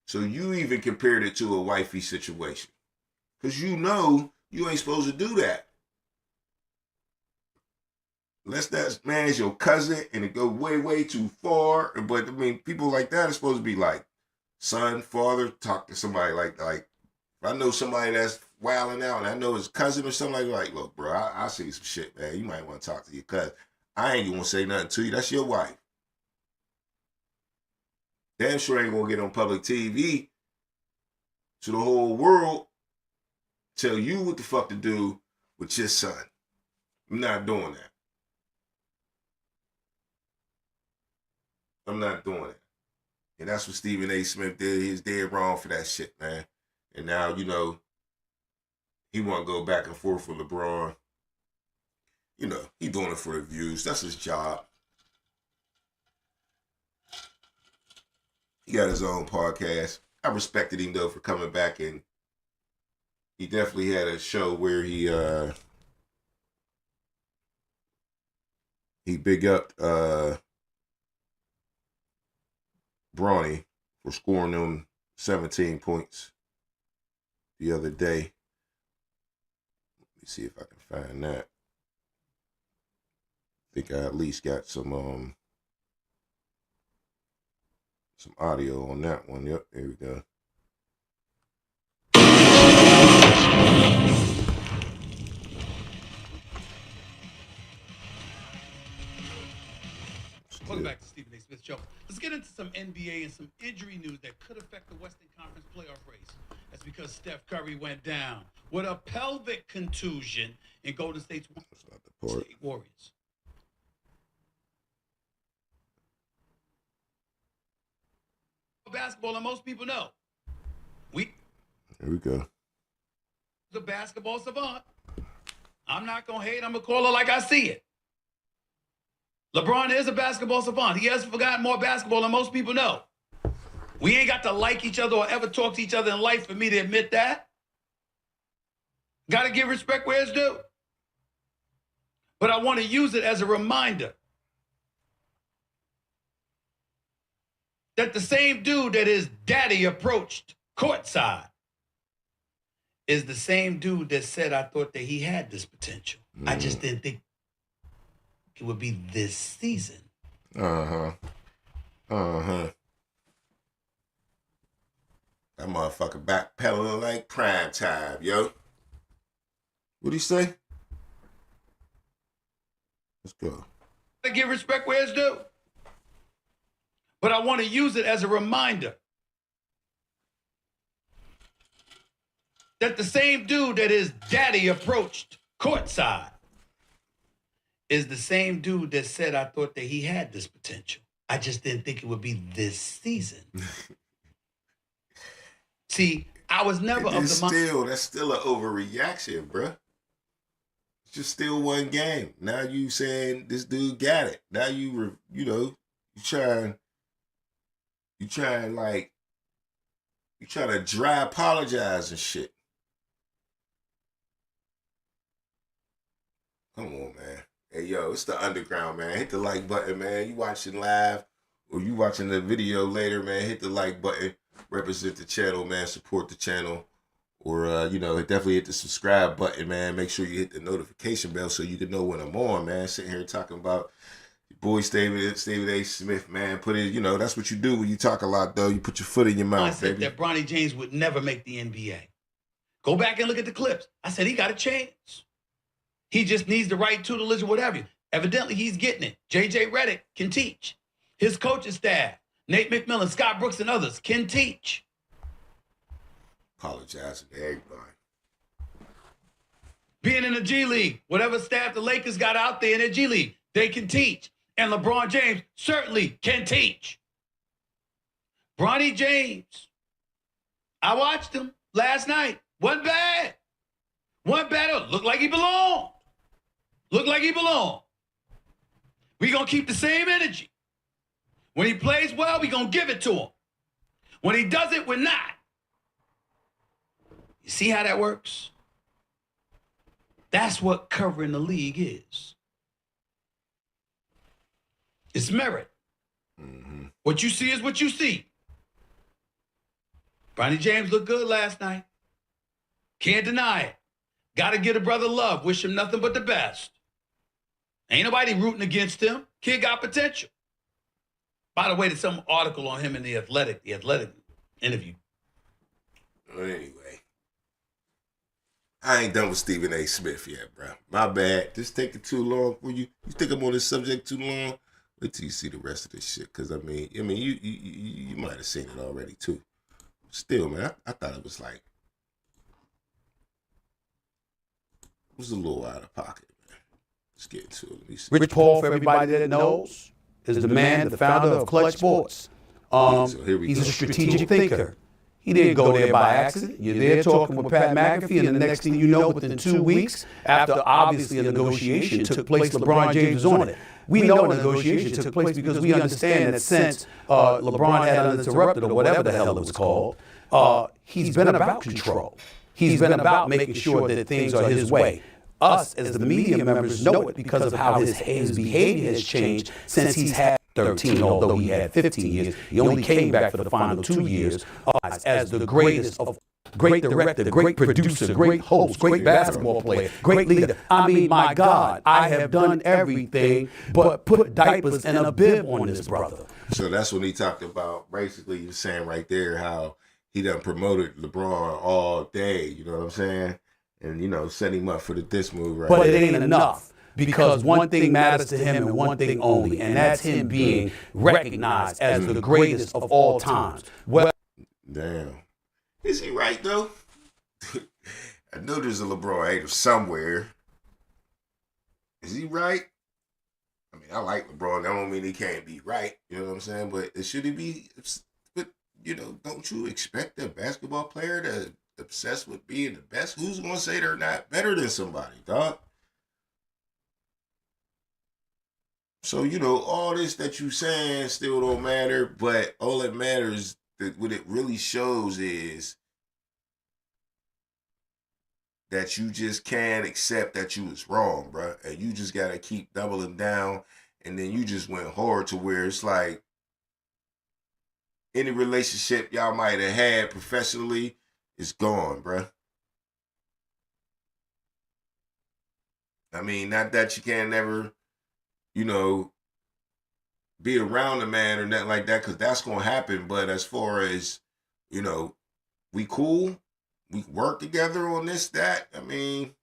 So you even compared it to a wifey situation. Because you ain't supposed to do that. Unless that man is your cousin and it go way, way too far. But I mean, people like that are supposed to be like son, father, talk to somebody like if I know somebody that's wilding out and I know his cousin or something like look, bro, I see some shit, man. You might want to talk to your cousin. I ain't gonna say nothing to you. That's your wife. Damn sure ain't gonna get on public TV to the whole world tell you what the fuck to do with your son. I'm not doing that. I'm not doing it. And that's what Stephen A. Smith did. He was dead wrong for that shit, man. And now, he want to go back and forth with LeBron. He doing it for the views. That's his job. He got his own podcast. I respected him, though, for coming back. And he definitely had a show where he he big up Bronny for scoring them 17 points the other day. Let me see if I can find that. I think I at least got some audio on that one. Yep, there we go. Welcome back to Stephen A. Smith Show. Let's get into some NBA and some injury news that could affect the Western Conference playoff race. That's because Steph Curry went down with a pelvic contusion in Golden State's State Warriors. Basketball, and most people know. Here we go. The basketball savant. I'm not going to hate. I'm going to call it like I see it. LeBron is a basketball savant. He has forgotten more basketball than most people know. We ain't got to like each other or ever talk to each other in life for me to admit that. Got to give respect where it's due. But I want to use it as a reminder that the same dude that his daddy approached courtside is the same dude that said, I thought that he had this potential. I just didn't think it would be this season. That motherfucker backpedaling like prime time, yo. What'd he say? Let's go. I give respect where it's due. But I want to use it as a reminder that the same dude that his daddy approached courtside is the same dude that said, I thought that he had this potential. I just didn't think it would be this season. See, I was never of the mind. That's still an overreaction, bruh. It's just still one game. Now you saying this dude got it. Now you try to dry apologize and shit. Come on, man. Hey, yo, it's the underground, man. Hit the like button, man. You watching live or you watching the video later, man. Hit the like button. Represent the channel, man. Support the channel. Or, definitely hit the subscribe button, man. Make sure you hit the notification bell so you can know when I'm on, man. Sitting here talking about your boy Stephen A. Smith, man. Put it, that's what you do when you talk a lot, though. You put your foot in your mouth, I said that Bronny James would never make the NBA. Go back and look at the clips. I said he got a chance. He just needs the right tutelage or whatever. Evidently, he's getting it. J.J. Redick can teach. His coaching staff, Nate McMillan, Scott Brooks, and others can teach. Apologizing to everybody. Being in the G League, whatever staff the Lakers got out there in the G League, they can teach. And LeBron James certainly can teach. Bronny James, I watched him last night. Wasn't bad. Wasn't bad. Looked like he belonged. Looked like he belonged. We're going to keep the same energy. When he plays well, we're going to give it to him. When he does it, we're not. You see how that works? That's what covering the league is. It's merit. Mm-hmm. What you see is what you see. Bronny James looked good last night. Can't deny it. Got to give a brother love. Wish him nothing but the best. Ain't nobody rooting against him. Kid got potential. By the way, there's some article on him in the Athletic interview. Anyway, I ain't done with Stephen A. Smith yet, bro. My bad. This taking too long for you. You think I'm on this subject too long? Wait till you see the rest of this shit. Cause I mean, you might have seen it already too. Still, man, I thought it was like, it was a little out of pocket, man. Let's get into it. Let me see. Rich Paul, for everybody that knows, is the man, the founder of Clutch Sports. He's a strategic thinker. He didn't go there by accident. You're there talking with Pat McAfee, and the next thing you know, within 2 weeks, after obviously a negotiation took place, LeBron James was on it. We know a negotiation took place because we understand that since LeBron had uninterrupted, or whatever the hell it was called, he's been about control. He's been about making sure that things are his way. us as the media members know it because of how his behavior has changed since he's had 13, although he had 15 years. He only came back for the final 2 years as the greatest of great director, great producer, great host, great basketball player, great leader. I mean, my God, I have done everything but put diapers and a bib on this brother. So that's when he talked about, basically, he was saying right there how he done promoted LeBron all day, you know what I'm saying? And, you know, set him up for the diss move right But it ain't enough. Because one thing matters to him and one thing only, and that's him being recognized as the greatest of all times. Well, damn. Is he right, though? I know there's a LeBron hater somewhere. Is he right? I mean, I like LeBron. That don't mean he can't be right. You know what I'm saying? But should he be? But, you know, don't you expect a basketball player to obsess with being the best? Who's going to say they're not better than somebody, dog? So, you know, all this that you saying still don't matter, but all that matters, what it really shows is that you just can't accept that you was wrong, bro. And you just got to keep doubling down. And then you just went hard to where it's like any relationship y'all might have had professionally is gone, bro. I mean, not that you can never, you know, be around a man or nothing like that, because that's going to happen. But as far as, you know, we cool, we work together on this, that, I mean,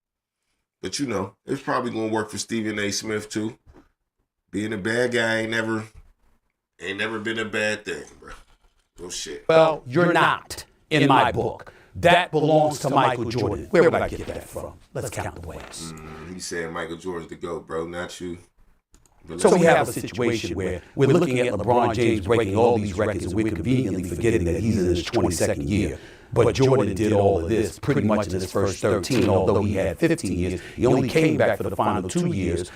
but you know, it's probably going to work for Stephen A. Smith too. Being a bad guy ain't never been a bad thing, bro. No shit. well, you're not in my book. That belongs to Michael Jordan. Where would I get that from? Let's count the ways. He said Michael Jordan's the GOAT, bro, not you. So we have a situation where we're looking at LeBron James breaking all these records and we're conveniently forgetting that he's in his 22nd year. But Jordan did all of this pretty much in his first 13, although he had 15 years. He only came back for the final 2 years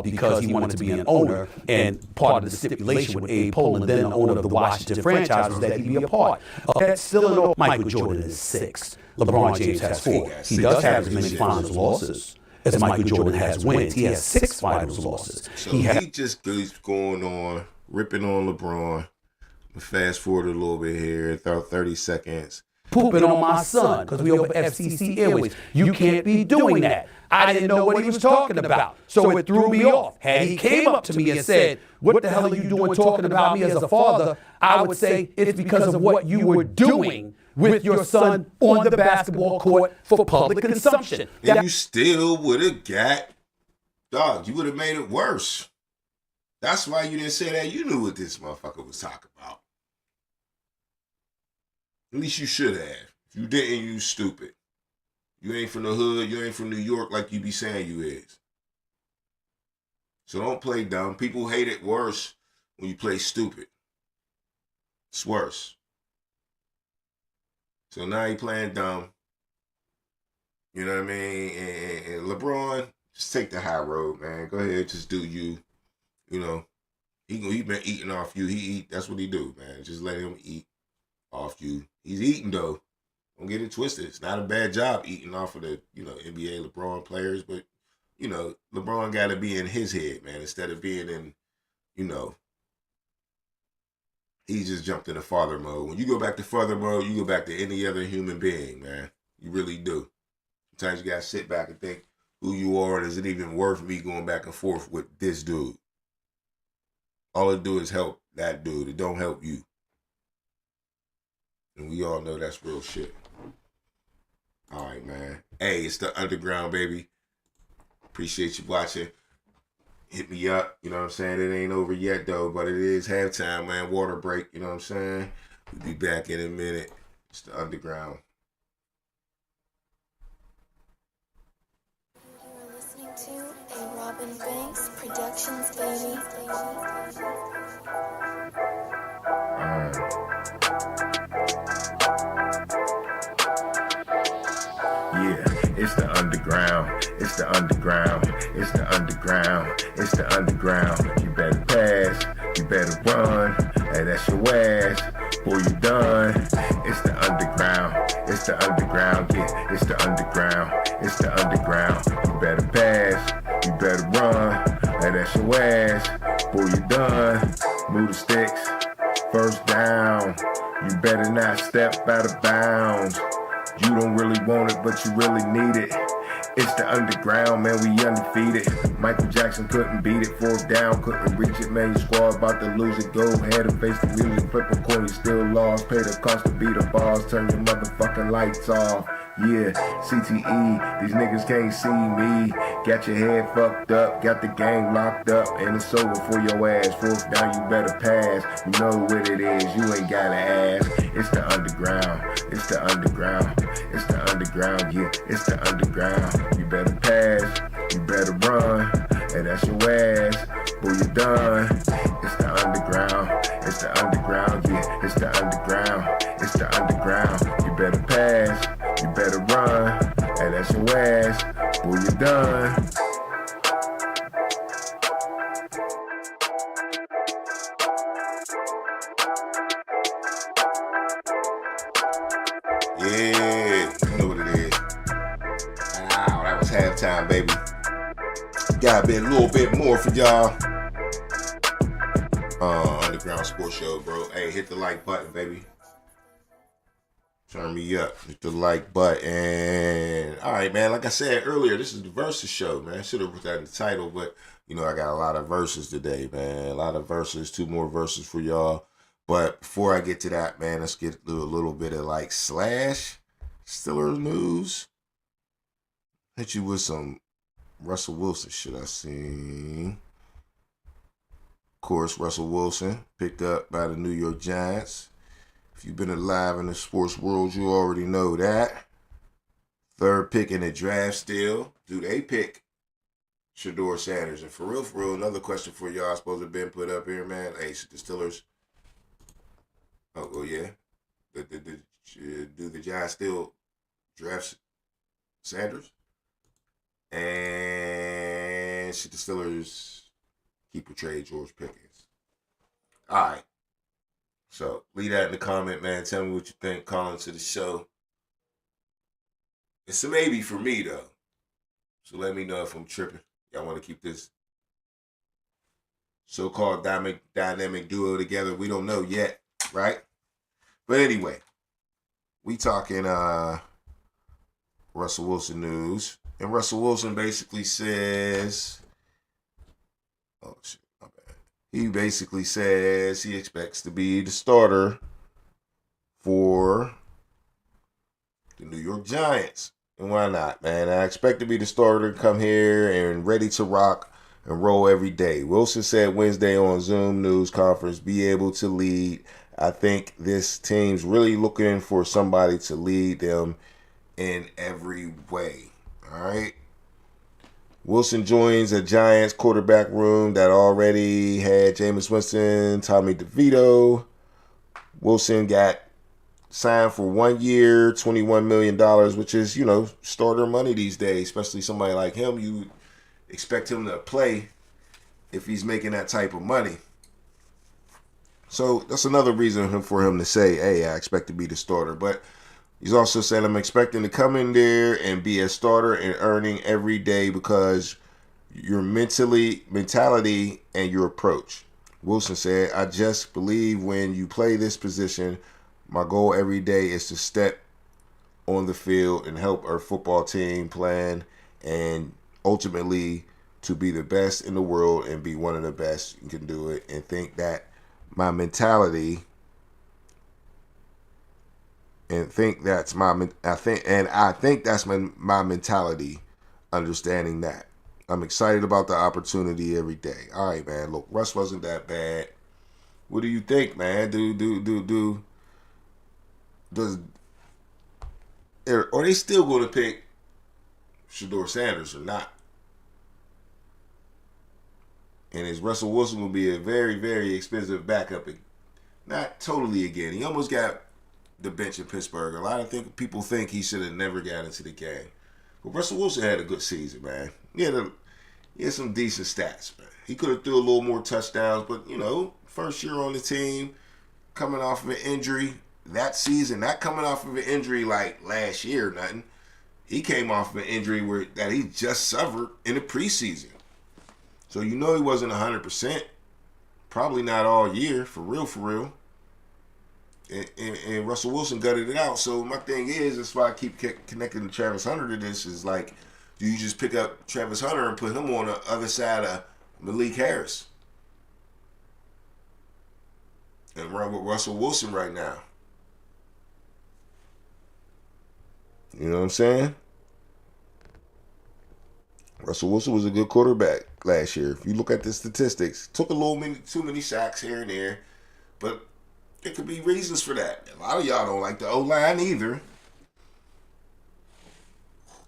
because he wanted to be an owner, and part of the stipulation with Abe Pollin, then the owner of the Washington franchise, was that he be a part. That's still an Michael Jordan is 6. LeBron James has 4. He does have as many finals losses as Michael Jordan has wins. He has 6 finals losses. So he just keeps going on, ripping on LeBron. Fast forward a little bit here, about 30 seconds. Pooping on my son because we over FCC Airways. You can't be doing that. I didn't know what he was talking about, so it threw me off. Had he came up to me and said, what the hell are you doing talking about me as a father, I would say it's because of what you were doing with your son on the basketball court for public consumption. And you still would have got, dog, you would have made it worse. That's why you didn't say that. You knew what this motherfucker was talking about. At least you should have. If you didn't, you stupid. You ain't from the hood. You ain't from New York like you be saying you is. So don't play dumb. People hate it worse when you play stupid. It's worse. So now you playing dumb. You know what I mean? And LeBron, just take the high road, man. Go ahead, just do you. You know, he been eating off you. That's what he do, man. Just let him eat off you. He's eating though. Don't get it twisted. It's not a bad job eating off of the, you know, NBA LeBron players, but you know, LeBron got to be in his head, man, instead of being in, you know, he just jumped into father mode. When you go back to father mode, you go back to any other human being, man. You really do. Sometimes you got to sit back and think who you are, and is it even worth me going back and forth with this dude? All it do is help that dude. It don't help you. And we all know that's real shit. All right, man. Hey, it's the Underground, baby. Appreciate you watching. Hit me up. You know what I'm saying? It ain't over yet, though, but it is halftime, man. Water break. You know what I'm saying? We'll be back in a minute. It's the Underground. You're listening to a Robin Banks Productions, baby. Yeah, it's the underground, it's the underground, it's the underground, it's the underground. You better pass, you better run, and that's your ass, boy, you done. It's the underground, it's It's the underground, yeah, it's the underground. It's the underground. You better pass, you better run, and that's your ass. Boy, you done. Move the sticks, first down. You better not step out of bounds. You don't really want it, but you really need it. It's the underground, man, we undefeated. Michael Jackson couldn't beat it, fourth down, couldn't reach it, man, your squad about to lose it. Go ahead and face the music, flip a coin, you still lost. Pay the cost to beat the balls, turn your motherfucking lights off. Yeah, CTE, these niggas can't see me. Got your head fucked up, got the game locked up, and it's over for your ass. Fourth down, you better pass. You know what it is, you ain't gotta ask. It's the underground, it's the underground, it's the underground, yeah, it's the underground. You better pass, you better run, and that's your ass. Boy, you done. It's the underground, it's the underground, yeah, it's the underground, it's the underground. You better pass, you better run, and that's your ass. Boy, you done. Yeah, you know what it is. Wow, that was halftime, baby. Got a little bit more for y'all. Underground Sports Show, bro. Hey, hit the like button, baby. Turn me up. Hit the like button. All right, man. Like I said earlier, this is the Versus Show, man. I should have put that in the title, but, you know, I got a lot of verses today, man. A lot of verses, 2 more verses for y'all. But before I get to that, man, let's get a little bit of, like, Slash Steelers news. Hit you with some Russell Wilson shit I seen. Of course, Russell Wilson picked up by the New York Giants. If you've been alive in the sports world, you already know that. 3rd pick in the draft still. Do they pick Shedeur Sanders? And for real, another question for y'all supposed to have been put up here, man. Hey, the Steelers. Oh yeah. Do the Giants still draft Sanders? And should the Steelers keep a trade George Pickens? All right. So leave that in the comment, man. Tell me what you think. Call into the show. It's a maybe for me, though. So let me know if I'm tripping. Y'all want to keep this so-called dynamic duo together? We don't know yet, right? But anyway, we talking Russell Wilson news. And Russell Wilson basically says, oh, shit, my bad. He basically says he expects to be the starter for the New York Giants. And why not, man? I expect to be the starter, come here and ready to rock and roll every day. Wilson said Wednesday on Zoom news conference, be able to lead. I think this team's really looking for somebody to lead them in every way. All right. Wilson joins a Giants quarterback room that already had Jameis Winston, Tommy DeVito. Wilson got signed for 1 year, $21 million, which is, you know, starter money these days, especially somebody like him. You expect him to play if he's making that type of money. So that's another reason for him to say, hey, I expect to be the starter. But he's also said, I'm expecting to come in there and be a starter and earning every day because your mentality and your approach. Wilson said, I just believe when you play this position, my goal every day is to step on the field and help our football team plan and ultimately to be the best in the world and be one of the best you can do it, and think that my mentality I think that's my mentality, understanding that. I'm excited about the opportunity every day. All right, man. Look, Russ wasn't that bad. What do you think, man? Are they still going to pick Shedeur Sanders or not? And is Russell Wilson going to be a very, very expensive backup? Not totally again. He almost got the bench in Pittsburgh. A lot of people think he should have never got into the game. But Russell Wilson had a good season, man. He had some decent stats, man. He could have threw a little more touchdowns, but, you know, first year on the team, coming off of an injury, that season, not coming off of an injury like last year, nothing. He came off of an injury that he just suffered in the preseason. So he wasn't 100%. Probably not all year, for real. And Russell Wilson gutted it out. So my thing is, that's why I keep connecting to Travis Hunter to this, is like, do you just pick up Travis Hunter and put him on the other side of Malik Harris and run with Russell Wilson right now? You know what I'm saying? Russell Wilson was a good quarterback last year. If you look at the statistics, took a little too many sacks here and there, but there could be reasons for that. A lot of y'all don't like the O-line either.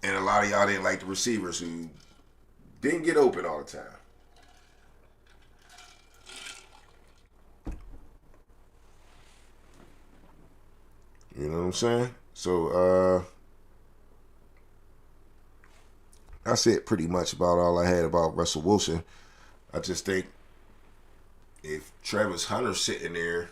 And a lot of y'all didn't like the receivers who didn't get open all the time. You know what I'm saying? So, that's it pretty much about all I had about Russell Wilson. I just think if Travis Hunter's sitting there,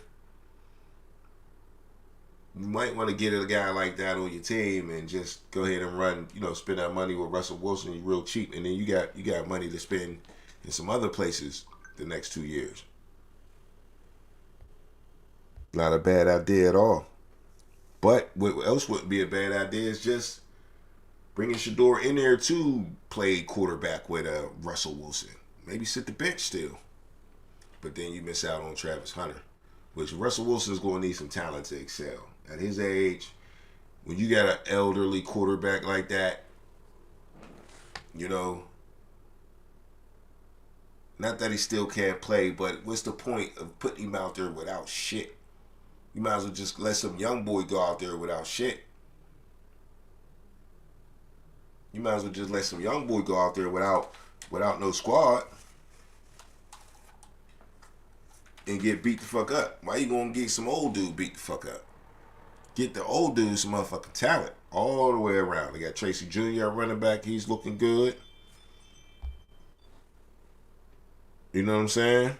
you might want to get a guy like that on your team and just go ahead and run, spend that money with Russell Wilson. You're real cheap, and then you got money to spend in some other places the next 2 years. Not a bad idea at all. But what else wouldn't be a bad idea is just bringing Shador in there to play quarterback with Russell Wilson. Maybe sit the bench still. But then you miss out on Travis Hunter, which Russell Wilson is going to need some talent to excel. At his age, when you got an elderly quarterback like that, not that he still can't play, but what's the point of putting him out there without shit? You might as well just let some young boy go out there without shit. You might as well just let some young boy go out there without no squad and get beat the fuck up. Why you gonna get some old dude beat the fuck up? Get the old dude some motherfucking talent all the way around. They got Tracy Jr. at running back. He's looking good. You know what I'm saying?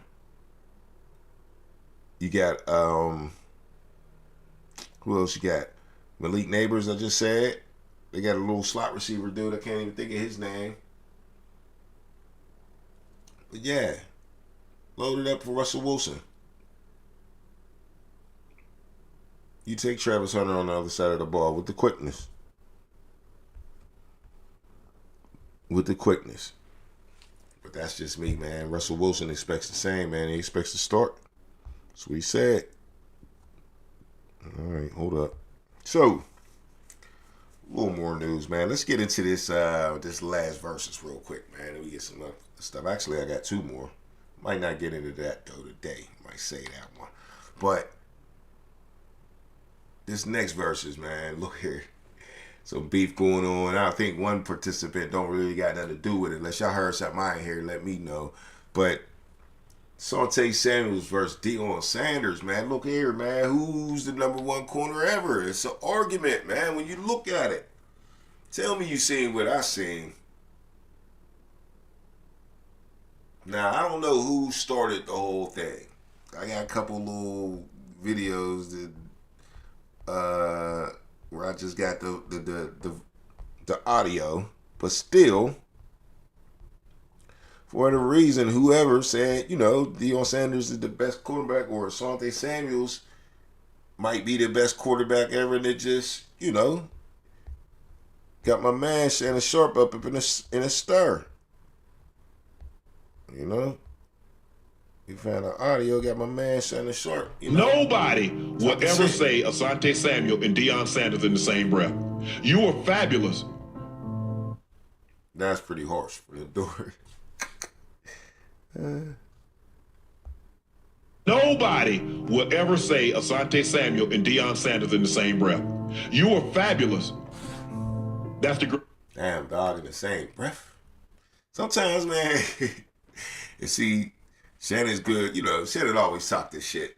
You got, who else you got? Malik Neighbors, I just said. They got a little slot receiver dude. I can't even think of his name. But yeah, load it up for Russell Wilson. You take Travis Hunter on the other side of the ball with the quickness. But that's just me, man. Russell Wilson expects the same, man. He expects to start. That's what he said. All right, hold up. So, a little more news, man. Let's get into this last verses real quick, man. And we get some other stuff. Actually, I got two more. Might not get into that, though, today. Might say that one. But this next verses, man, look here. Some beef going on. I think one participant don't really got nothing to do with it. Unless y'all heard something I ain't here, let me know. But Ncaa Samuels versus Deion Sanders, man. Look here, man. Who's the number one corner ever? It's an argument, man, when you look at it. Tell me you seen what I seen. Now, I don't know who started the whole thing. I got a couple little videos that where I just got the audio, but still, for whatever reason, whoever said, Deion Sanders is the best quarterback, or Ncaa Samuels might be the best quarterback ever, and it just, got my man Shannon Sharp up in a stir. We found the audio, got my man Shannon Sharp. Nobody will ever say Ncaa Samuel and Deion Sanders in the same breath. You are fabulous. That's pretty harsh for the door. Nobody will ever say Ncaa Samuel and Deion Sanders in the same breath. You are fabulous. That's the damn dog in the same breath. Sometimes, man, you see, Shannon's good. Shannon always talk this shit.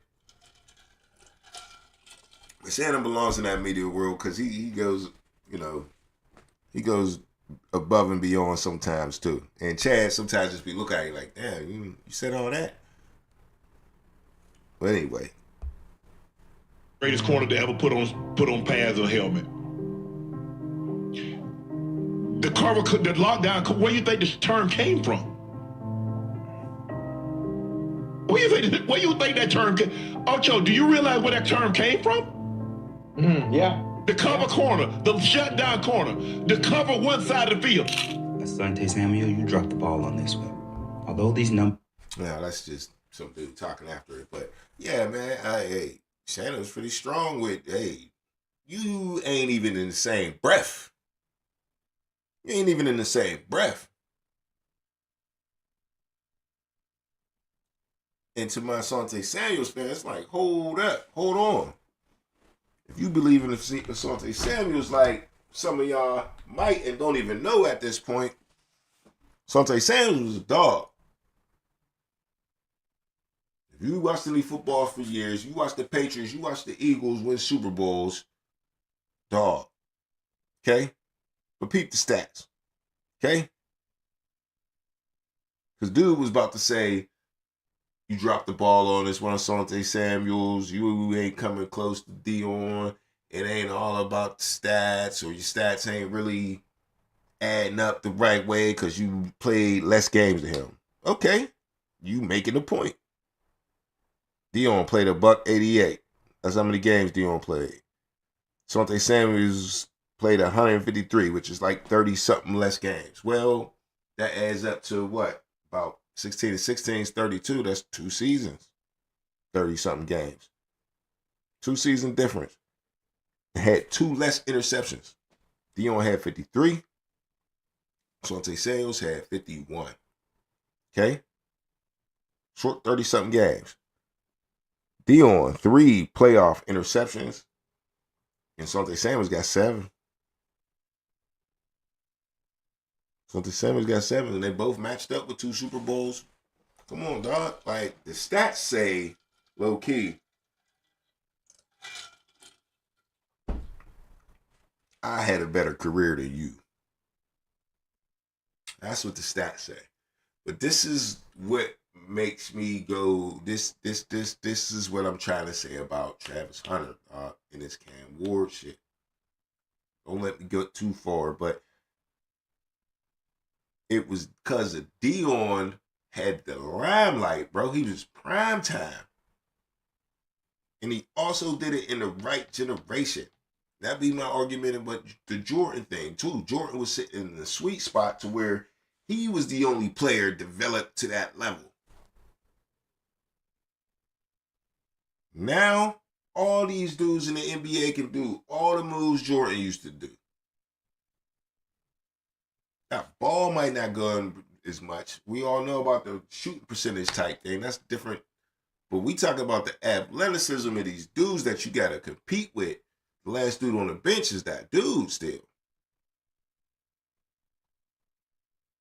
But Shannon belongs in that media world because he goes, he goes above and beyond sometimes too. And Chad sometimes just be looking at you like, damn, you said all that? But anyway, greatest corner to ever put on pads or helmet. The lockdown, where you think this term came from? Where you think that term came? Ocho, do you realize where that term came from? Yeah. The cover corner, the shutdown corner, the cover one side of the field. Asante Samuel, you dropped the ball on this one. Although these numbers. Now that's just some dude talking after it, but yeah, man. Hey, Shannon's pretty strong with. Hey, you ain't even in the same breath. You ain't even in the same breath. And to my Asante Samuels fan, it's like, hold up, hold on. If you believe in Asante Samuels, like some of y'all might and don't even know at this point, Asante Samuels was a dog. If you watched any football for years, you watched the Patriots, you watched the Eagles win Super Bowls, dog. Okay? Repeat the stats. Okay? Because dude was about to say, you dropped the ball on this one, Asante Samuels. You ain't coming close to Dion. It ain't all about the stats, or your stats ain't really adding up the right way because you played less games than him. Okay, you making a point. Dion played $188. That's how many games Dion played. Asante Samuels played 153, which is like 30-something less games. Well, that adds up to what? About 16 and 16 is 32. That's 2 seasons. 30-something games. 2 season difference. Had 2 less interceptions. Dion had 53. Asante Samuels had 51. Okay? Short 30-something games. Dion, 3 playoff interceptions. And Asante Samuels got 7. Asante Samuels got 7, and they both matched up with 2 Super Bowls. Come on, dog. Like, the stats say, low-key, I had a better career than you. That's what the stats say. But this is what makes me go, this is what I'm trying to say about Travis Hunter in this Cam Ward shit. Don't let me go too far, but it was because of Dion had the limelight, bro. He was prime time. And he also did it in the right generation. That'd be my argument about the Jordan thing, too. Jordan was sitting in the sweet spot to where he was the only player developed to that level. Now, all these dudes in the NBA can do all the moves Jordan used to do. That ball might not go in as much. We all know about the shooting percentage type thing. That's different. But we talk about the athleticism of these dudes that you got to compete with. The last dude on the bench is that dude still.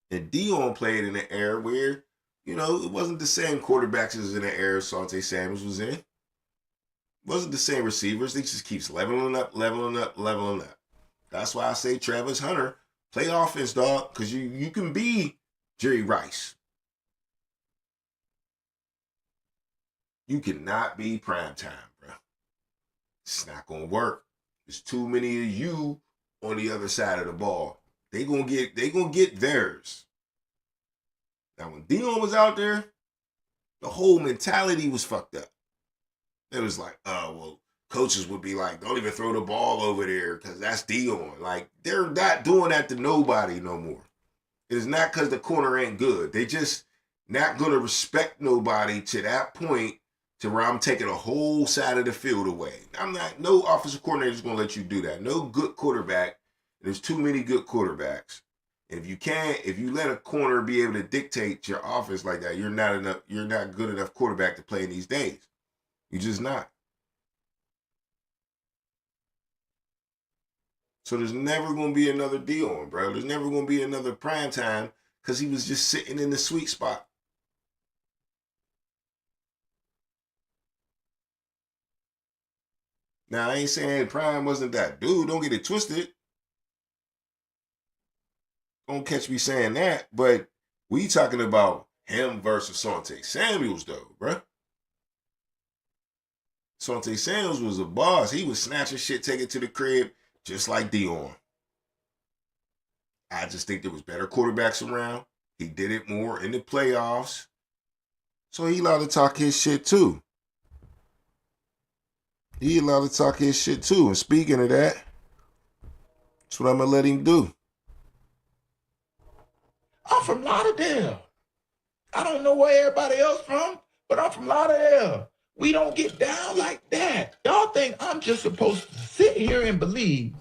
And Dion played in an era where, you know, it wasn't the same quarterbacks as in the era Asante Samuels was in. It wasn't the same receivers. They just keeps leveling up. That's why I say Travis Hunter, play offense, dog, because you can be Jerry Rice. You cannot be primetime, bro. It's not going to work. There's too many of you on the other side of the ball. They gonna get theirs. Now, when Dion was out there, the whole mentality was fucked up. It was like, well, coaches would be like, don't even throw the ball over there because that's Dion. Like, they're not doing that to nobody no more. It is not because the corner ain't good. They just not going to respect nobody to that point to where I'm taking a whole side of the field away. No offensive coordinator is going to let you do that. No good quarterback. There's too many good quarterbacks. And if you let a corner be able to dictate your offense like that, you're not good enough quarterback to play in these days. You're just not. So there's never going to be another Dion, bro. There's never going to be another prime time because he was just sitting in the sweet spot. Now, I ain't saying Prime wasn't that dude. Don't get it twisted. Don't catch me saying that. But we talking about him versus Asante Samuels, though, bruh. Asante Samuels was a boss. He was snatching shit, take it to the crib, just like Dion. I just think there was better quarterbacks around. He did it more in the playoffs. So he allowed to talk his shit too. And speaking of that, that's what I'm going to let him do. I'm from Lauderdale. I don't know where everybody else from, but I'm from Lauderdale. We don't get down like that. Y'all think I'm just supposed to sit here and believe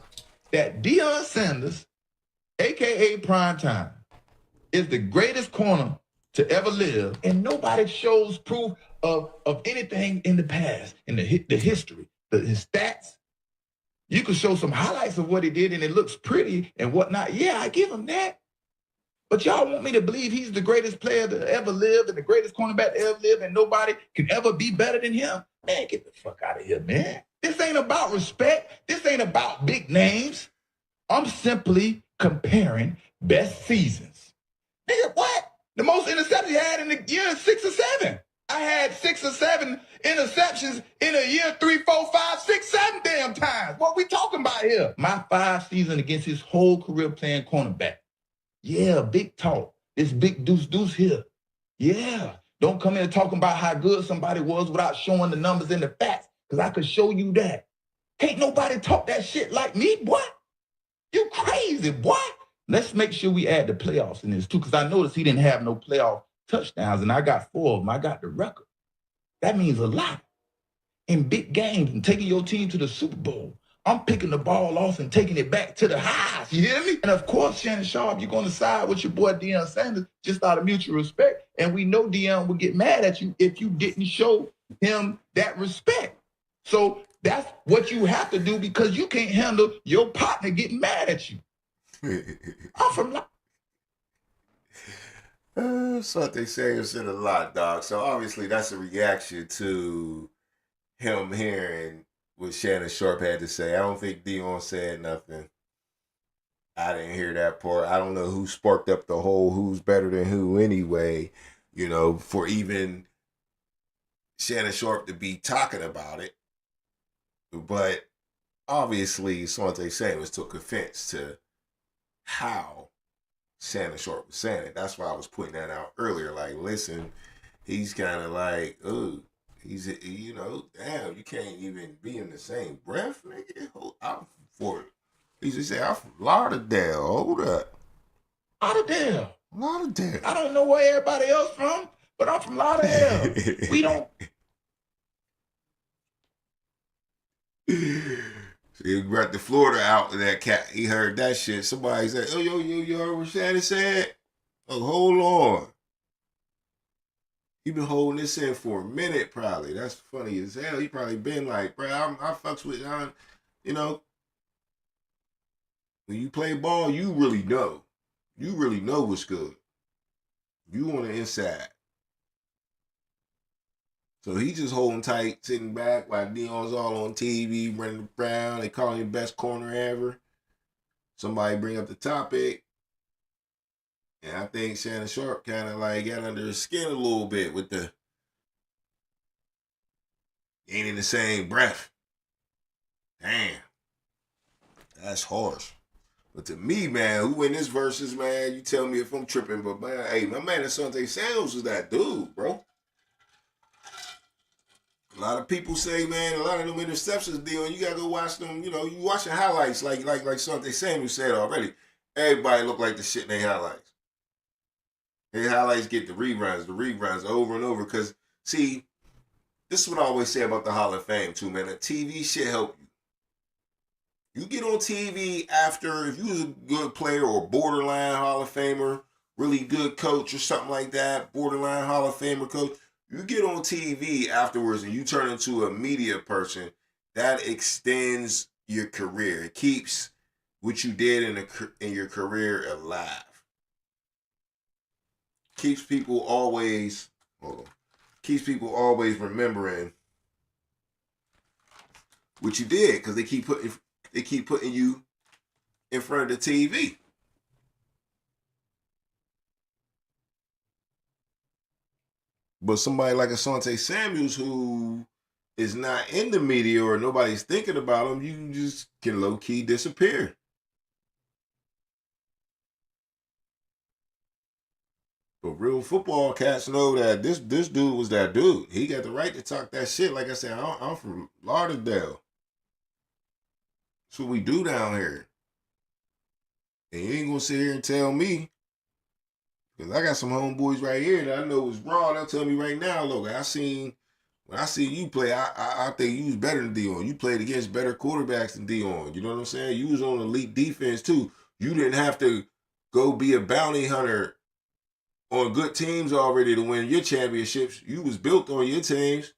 that Deion Sanders, a.k.a. Primetime, is the greatest corner to ever live, and nobody shows proof of anything in the past, in the history, his stats. You could show some highlights of what he did, and it looks pretty and whatnot. Yeah, I give him that. But y'all want me to believe he's the greatest player to ever live and the greatest cornerback to ever live, and nobody can ever be better than him? Man, get the fuck out of here, man. This ain't about respect. This ain't about big names. I'm simply comparing best seasons. Nigga, what? The most interceptions he had in the year is 6 or 7. I had 6 or 7 interceptions in a year, 3, 4, 5, 6, 7 damn times. What we talking about here? My 5 seasons against his whole career playing cornerback. Yeah, big talk. This big deuce here. Yeah. Don't come in talking about how good somebody was without showing the numbers and the facts, because I could show you that. Can't nobody talk that shit like me, boy. You crazy, boy. Let's make sure we add the playoffs in this too, because I noticed he didn't have no playoff touchdowns, and I got 4 of them. I got the record. That means a lot. In big games and taking your team to the Super Bowl, I'm picking the ball off and taking it back to the highs. You hear me? And of course, Shannon Sharp, you're going to side with your boy Deion Sanders just out of mutual respect. And we know Deion would get mad at you if you didn't show him that respect. So that's what you have to do, because you can't handle your partner getting mad at you. I'm from So what they say said a lot, dog. So obviously that's a reaction to him hearing what Shannon Sharp had to say. I don't think Dion said nothing. I didn't hear that part. I don't know who sparked up the whole who's better than who anyway, for even Shannon Sharp to be talking about it. But obviously, Asante Samuels took offense to how Shannon Sharp was saying it. That's why I was putting that out earlier. Like, listen, he's kind of like, oh, he's, damn, you can't even be in the same breath, nigga. I'm for it. He just said, I'm from Lauderdale. Hold up. Lauderdale. Lauderdale. I don't know where everybody else from, but I'm from Lauderdale. We don't. He brought the Florida out of that cat. He heard that shit. Somebody said, oh, you heard what Shannon said? Oh, hold on. He been holding this in for a minute, probably. That's funny as hell. He probably been like, bro, I fucks with, when you play ball, you really know. You really know what's good. You on the inside. So he just holding tight, sitting back while Deion's all on TV, running around. They call him the best corner ever. Somebody bring up the topic. And I think Shannon Sharp kind of like got under his skin a little bit with the ain't in the same breath. Damn. That's harsh. But to me, man, who win this versus, man, you tell me if I'm tripping. But, man, hey, my man Asante Samuels was that dude, bro. A lot of people say, man, a lot of them interceptions, Dion, you got to go watch them. You watching highlights like Asante Samuels said already. Everybody look like the shit in their highlights. Their highlights get the reruns over and over. Because, see, this is what I always say about the Hall of Fame, too, man. The TV shit help you. You get on TV after, if you was a good player or borderline Hall of Famer, really good coach or something like that, borderline Hall of Famer coach, you get on TV afterwards and you turn into a media person, that extends your career. It keeps what you did in your career alive. Keeps people always remembering what you did, because they keep putting you in front of the TV. But somebody like Asante Samuels, who is not in the media or nobody's thinking about them, you just can low-key disappear. But real football cats know that this dude was that dude. He got the right to talk that shit. Like I said, I'm from Lauderdale. That's what we do down here. And you ain't gonna sit here and tell me, because I got some homeboys right here that I know was raw. They'll tell me right now, look, when I seen you play, I think you was better than Dion. You played against better quarterbacks than Dion. You know what I'm saying? You was on elite defense too. You didn't have to go be a bounty hunter on good teams already to win your championships. You was built on your teams.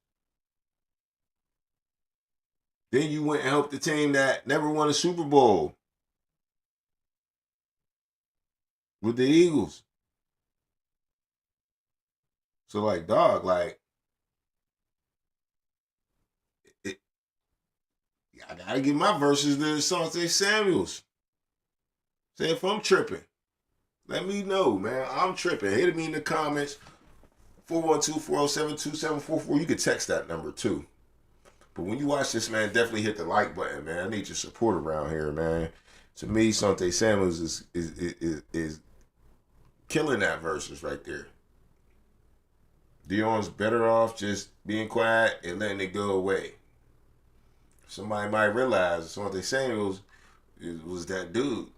Then you went and helped the team that never won a Super Bowl with the Eagles. So like, dog, like, I gotta give my verses to Ncaa Samuels. Say if I'm tripping, let me know, man. I'm tripping. Hit me in the comments. 412-407-2744. You can text that number too. But when you watch this, man, definitely hit the like button, man. I need your support around here, man. To me, Ncaa Samuels is killing that verses right there. Dion's better off just being quiet and letting it go away. Somebody might realize Ncaa Samuels was that dude.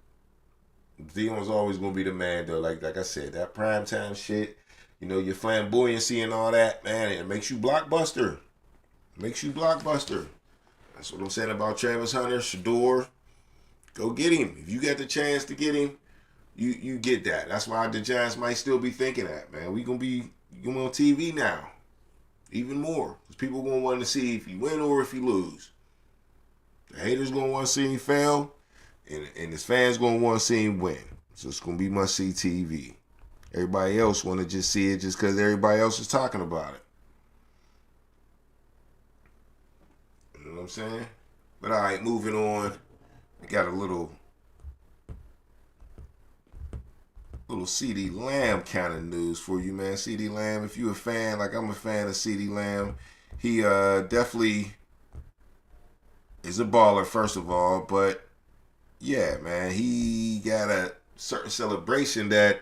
Dion's always gonna be the man though. Like I said, that primetime shit, you know, your flamboyancy and all that, man, it makes you blockbuster. Makes you blockbuster. That's what I'm saying about Travis Hunter, Shador. Go get him. If you got the chance to get him, you get that. That's why the Giants might still be thinking that, man. We gonna be on TV now. Even more. Because people gonna want to see if you win or if you lose. The haters gonna want to see him fail. And his fans gonna want to see him win. So it's gonna be must-see TV. Everybody else want to just see it just because everybody else is talking about it. You know what I'm saying? But all right, moving on. I got a little CeeDee Lamb kind of news for you, man. CeeDee Lamb, if you a fan, like I'm a fan of CeeDee Lamb, he definitely is a baller, first of all. But yeah, man, he got a certain celebration that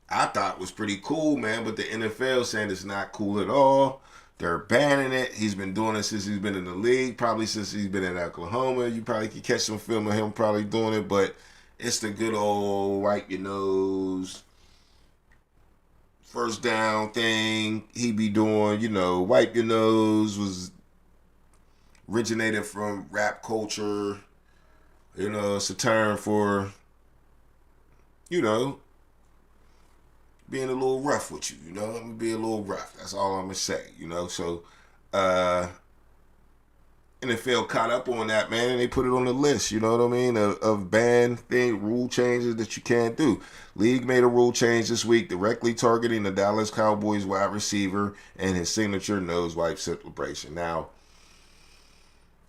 I thought was pretty cool, man. But the NFL saying it's not cool at all. They're banning it. He's been doing it since he's been in the league, probably since he's been in Oklahoma. You probably could catch some film of him probably doing it, but it's the good old wipe your nose, first down thing he be doing. You know, wipe your nose was originated from rap culture. You know, it's a term for, you know, being a little rough with you, you know? I'm going to be a little rough. That's all I'm going to say, you know? So, NFL caught up on that, man, and they put it on the list, you know what I mean, of ban thing, rule changes that you can't do. League made a rule change this week directly targeting the Dallas Cowboys wide receiver and his signature nose wipe celebration. Now,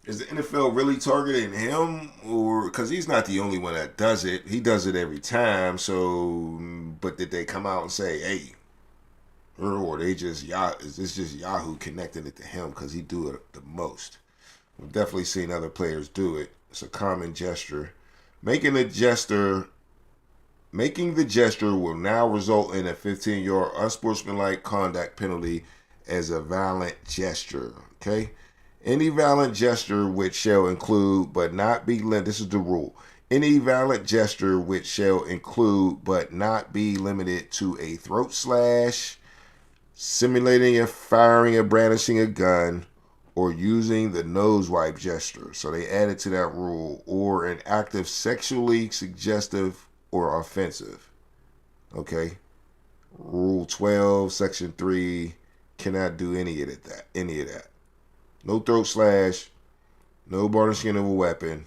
is the NFL really targeting him? Or because he's not the only one that does it. He does it every time. So, but did they come out and say, hey, or they just, is this just Yahoo connecting it to him because he do it the most? We've definitely seen other players do it. It's a common gesture. Making the gesture will now result in a 15-yard unsportsmanlike conduct penalty as a violent gesture. Okay? Any violent gesture which shall include but not be limited, this is the rule. Any violent gesture which shall include but not be limited to a throat slash, simulating and firing or brandishing a gun, or using the nose wipe gesture. So they added to that rule, or an act of sexually suggestive or offensive. Okay? Rule 12, Section 3, cannot do any of that. No throat slash, no brandishing of a weapon,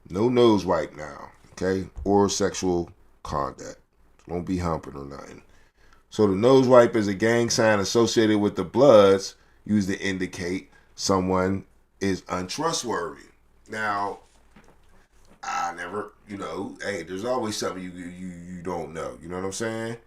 no nose wipe now, okay? Or sexual conduct. Won't be humping or nothing. So the nose wipe is a gang sign associated with the Bloods used to indicate someone is untrustworthy. Now, I never, hey, there's always something you don't know. You know what I'm saying?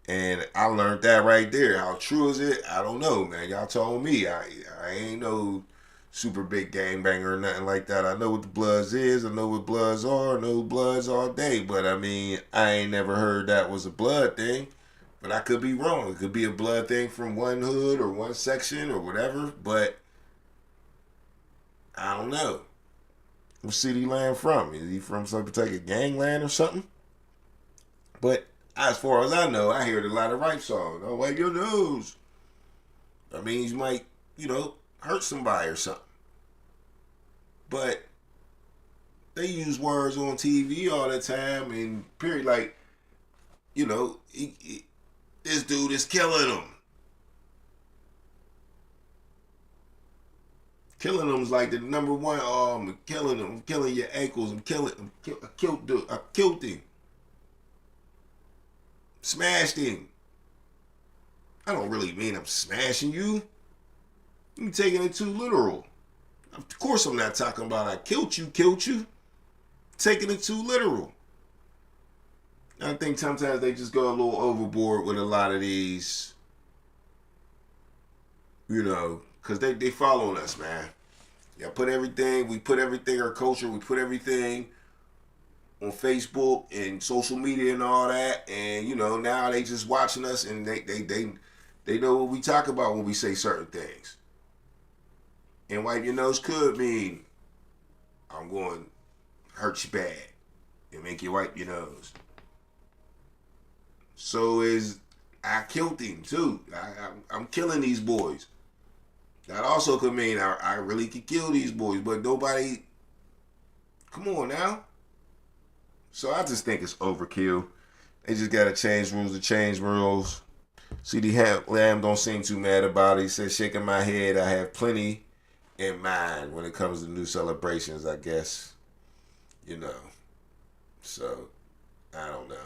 And I learned that right there. How true is it? I don't know, man. Y'all told me. I ain't no super big gangbanger or nothing like that. I know what the Bloods is. I know what Bloods are. I know Bloods all day. But I mean, I ain't never heard that was a Blood thing. But I could be wrong. It could be a Blood thing from one hood or one section or whatever. But I don't know. What city land from? Is he from some type of gangland or something? But as far as I know, I heard a lot of rap songs. Oh, wipe your nose. That means you might, hurt somebody or something. But they use words on TV all the time, and period, like, this dude is killing them. Killing them is like the number one. Oh, I'm killing him. I'm killing your ankles. I killed him. Smashed him. I don't really mean I'm smashing you. I'm taking it too literal. Of course I'm not talking about I killed you. Taking it too literal. I think sometimes they just go a little overboard with a lot of these, because they following us, man. We put everything, our culture, we put everything on Facebook and social media and all that, and now they just watching us, and they know what we talk about when we say certain things. And wipe your nose could mean I'm going to hurt you bad and make you wipe your nose. So is I killed him too. I'm killing these boys. That also could mean I really could kill these boys, but nobody. Come on now. So I just think it's overkill. They just gotta change rules to change rules. CD Lamb don't seem too mad about it. He said, shaking my head, I have plenty in mind when it comes to new celebrations, I guess. So I don't know.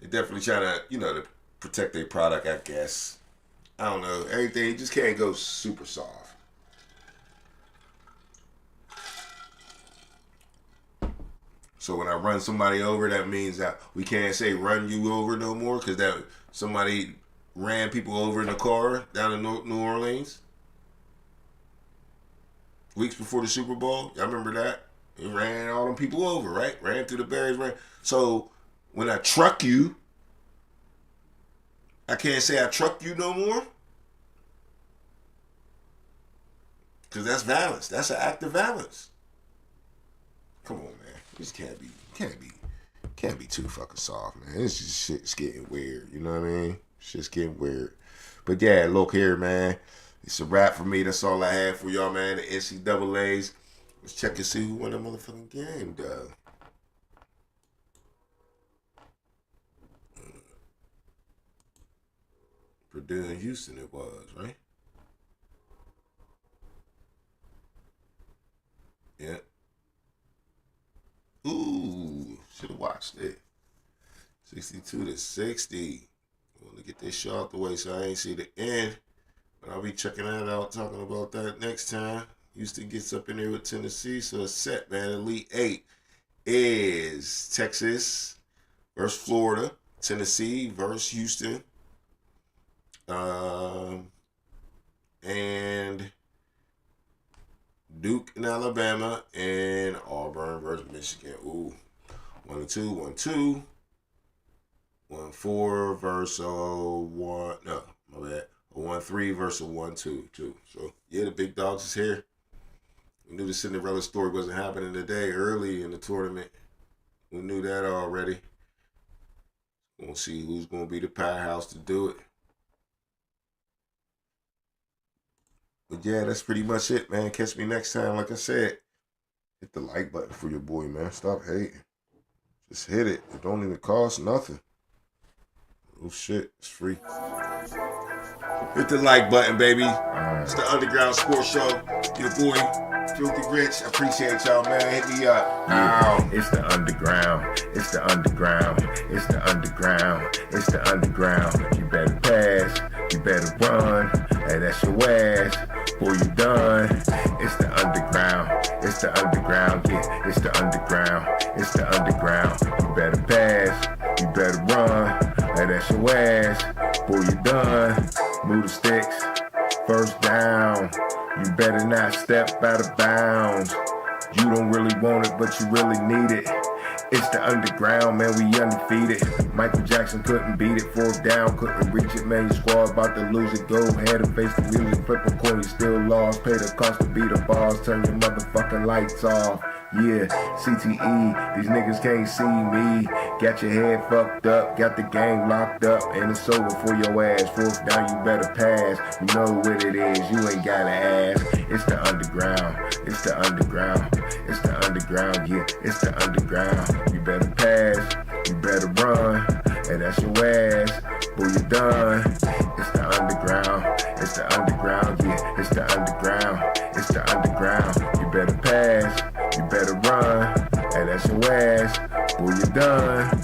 They're definitely trying to, to protect their product, I guess. I don't know. Everything just can't go super soft. So when I run somebody over, that means that we can't say run you over no more because that somebody ran people over in a car down in New Orleans weeks before the Super Bowl. Y'all remember that? He ran all them people over, right? Ran through the barriers. So when I truck you, I can't say I truck you no more. Because that's violence. That's an act of violence. Come on, man. This can't be too fucking soft, man. This just shit's getting weird. You know what I mean? Shit's getting weird. But yeah, look here, man. It's a wrap for me. That's all I have for y'all, man. The NCAAs. Let's check and see who won the motherfucking game, though. Purdue and Houston it was, right? Yeah. Ooh, should have watched it. 62-60. Want to get this show out the way so I ain't see the end. But I'll be checking that out, talking about that next time. Houston gets up in there with Tennessee, so it's set, man. Elite 8 is Texas versus Florida, Tennessee versus Houston, and Duke and Alabama, and Auburn versus Michigan. Ooh, 1-2, 1-2. 1-4 versus 1. No, my bad. A 1-3 versus a 1-2 too. So yeah, the big dogs is here. We knew the Cinderella story wasn't happening today. Early in the tournament, we knew that already. We'll see who's gonna be the powerhouse to do it. But yeah, that's pretty much it, man. Catch me next time. Like I said, hit the like button for your boy, man. Stop hating. Just hit it. It don't even cost nothing. Oh shit, it's free. Hit the like button, baby. It's the Underground Sports Show. Your boy, Filthy Rich. I appreciate y'all, man. Hit me up. Yeah, it's the underground. It's the underground. It's the underground. It's the underground. You better pass. You better run. And that's your ass. Boy, you done. It's the underground. It's the underground. Yeah, it's the underground. It's the underground. You better pass. You better run. And that's your ass. step out of bounds. You don't really want it, but you really need it. It's the underground, man, we undefeated. Michael Jackson couldn't beat it, fourth down, couldn't reach it, man, your squad about to lose it. Go ahead and face the music, flip a coin, you still lost. Pay the cost to beat the bars, turn your motherfucking lights off. Yeah, CTE, these niggas can't see me. Got your head fucked up, got the game locked up, and it's over for your ass. Fourth down, you better pass. You know what it is, you ain't gotta ask. It's the underground, it's the underground, it's the underground, yeah, it's the underground. You better pass, you better run, and that's your ass. Boy, you're done. It's the underground, it's the underground, yeah, it's the underground, it's the underground. You better pass, you better run, and that's your ass. Boy, you're done.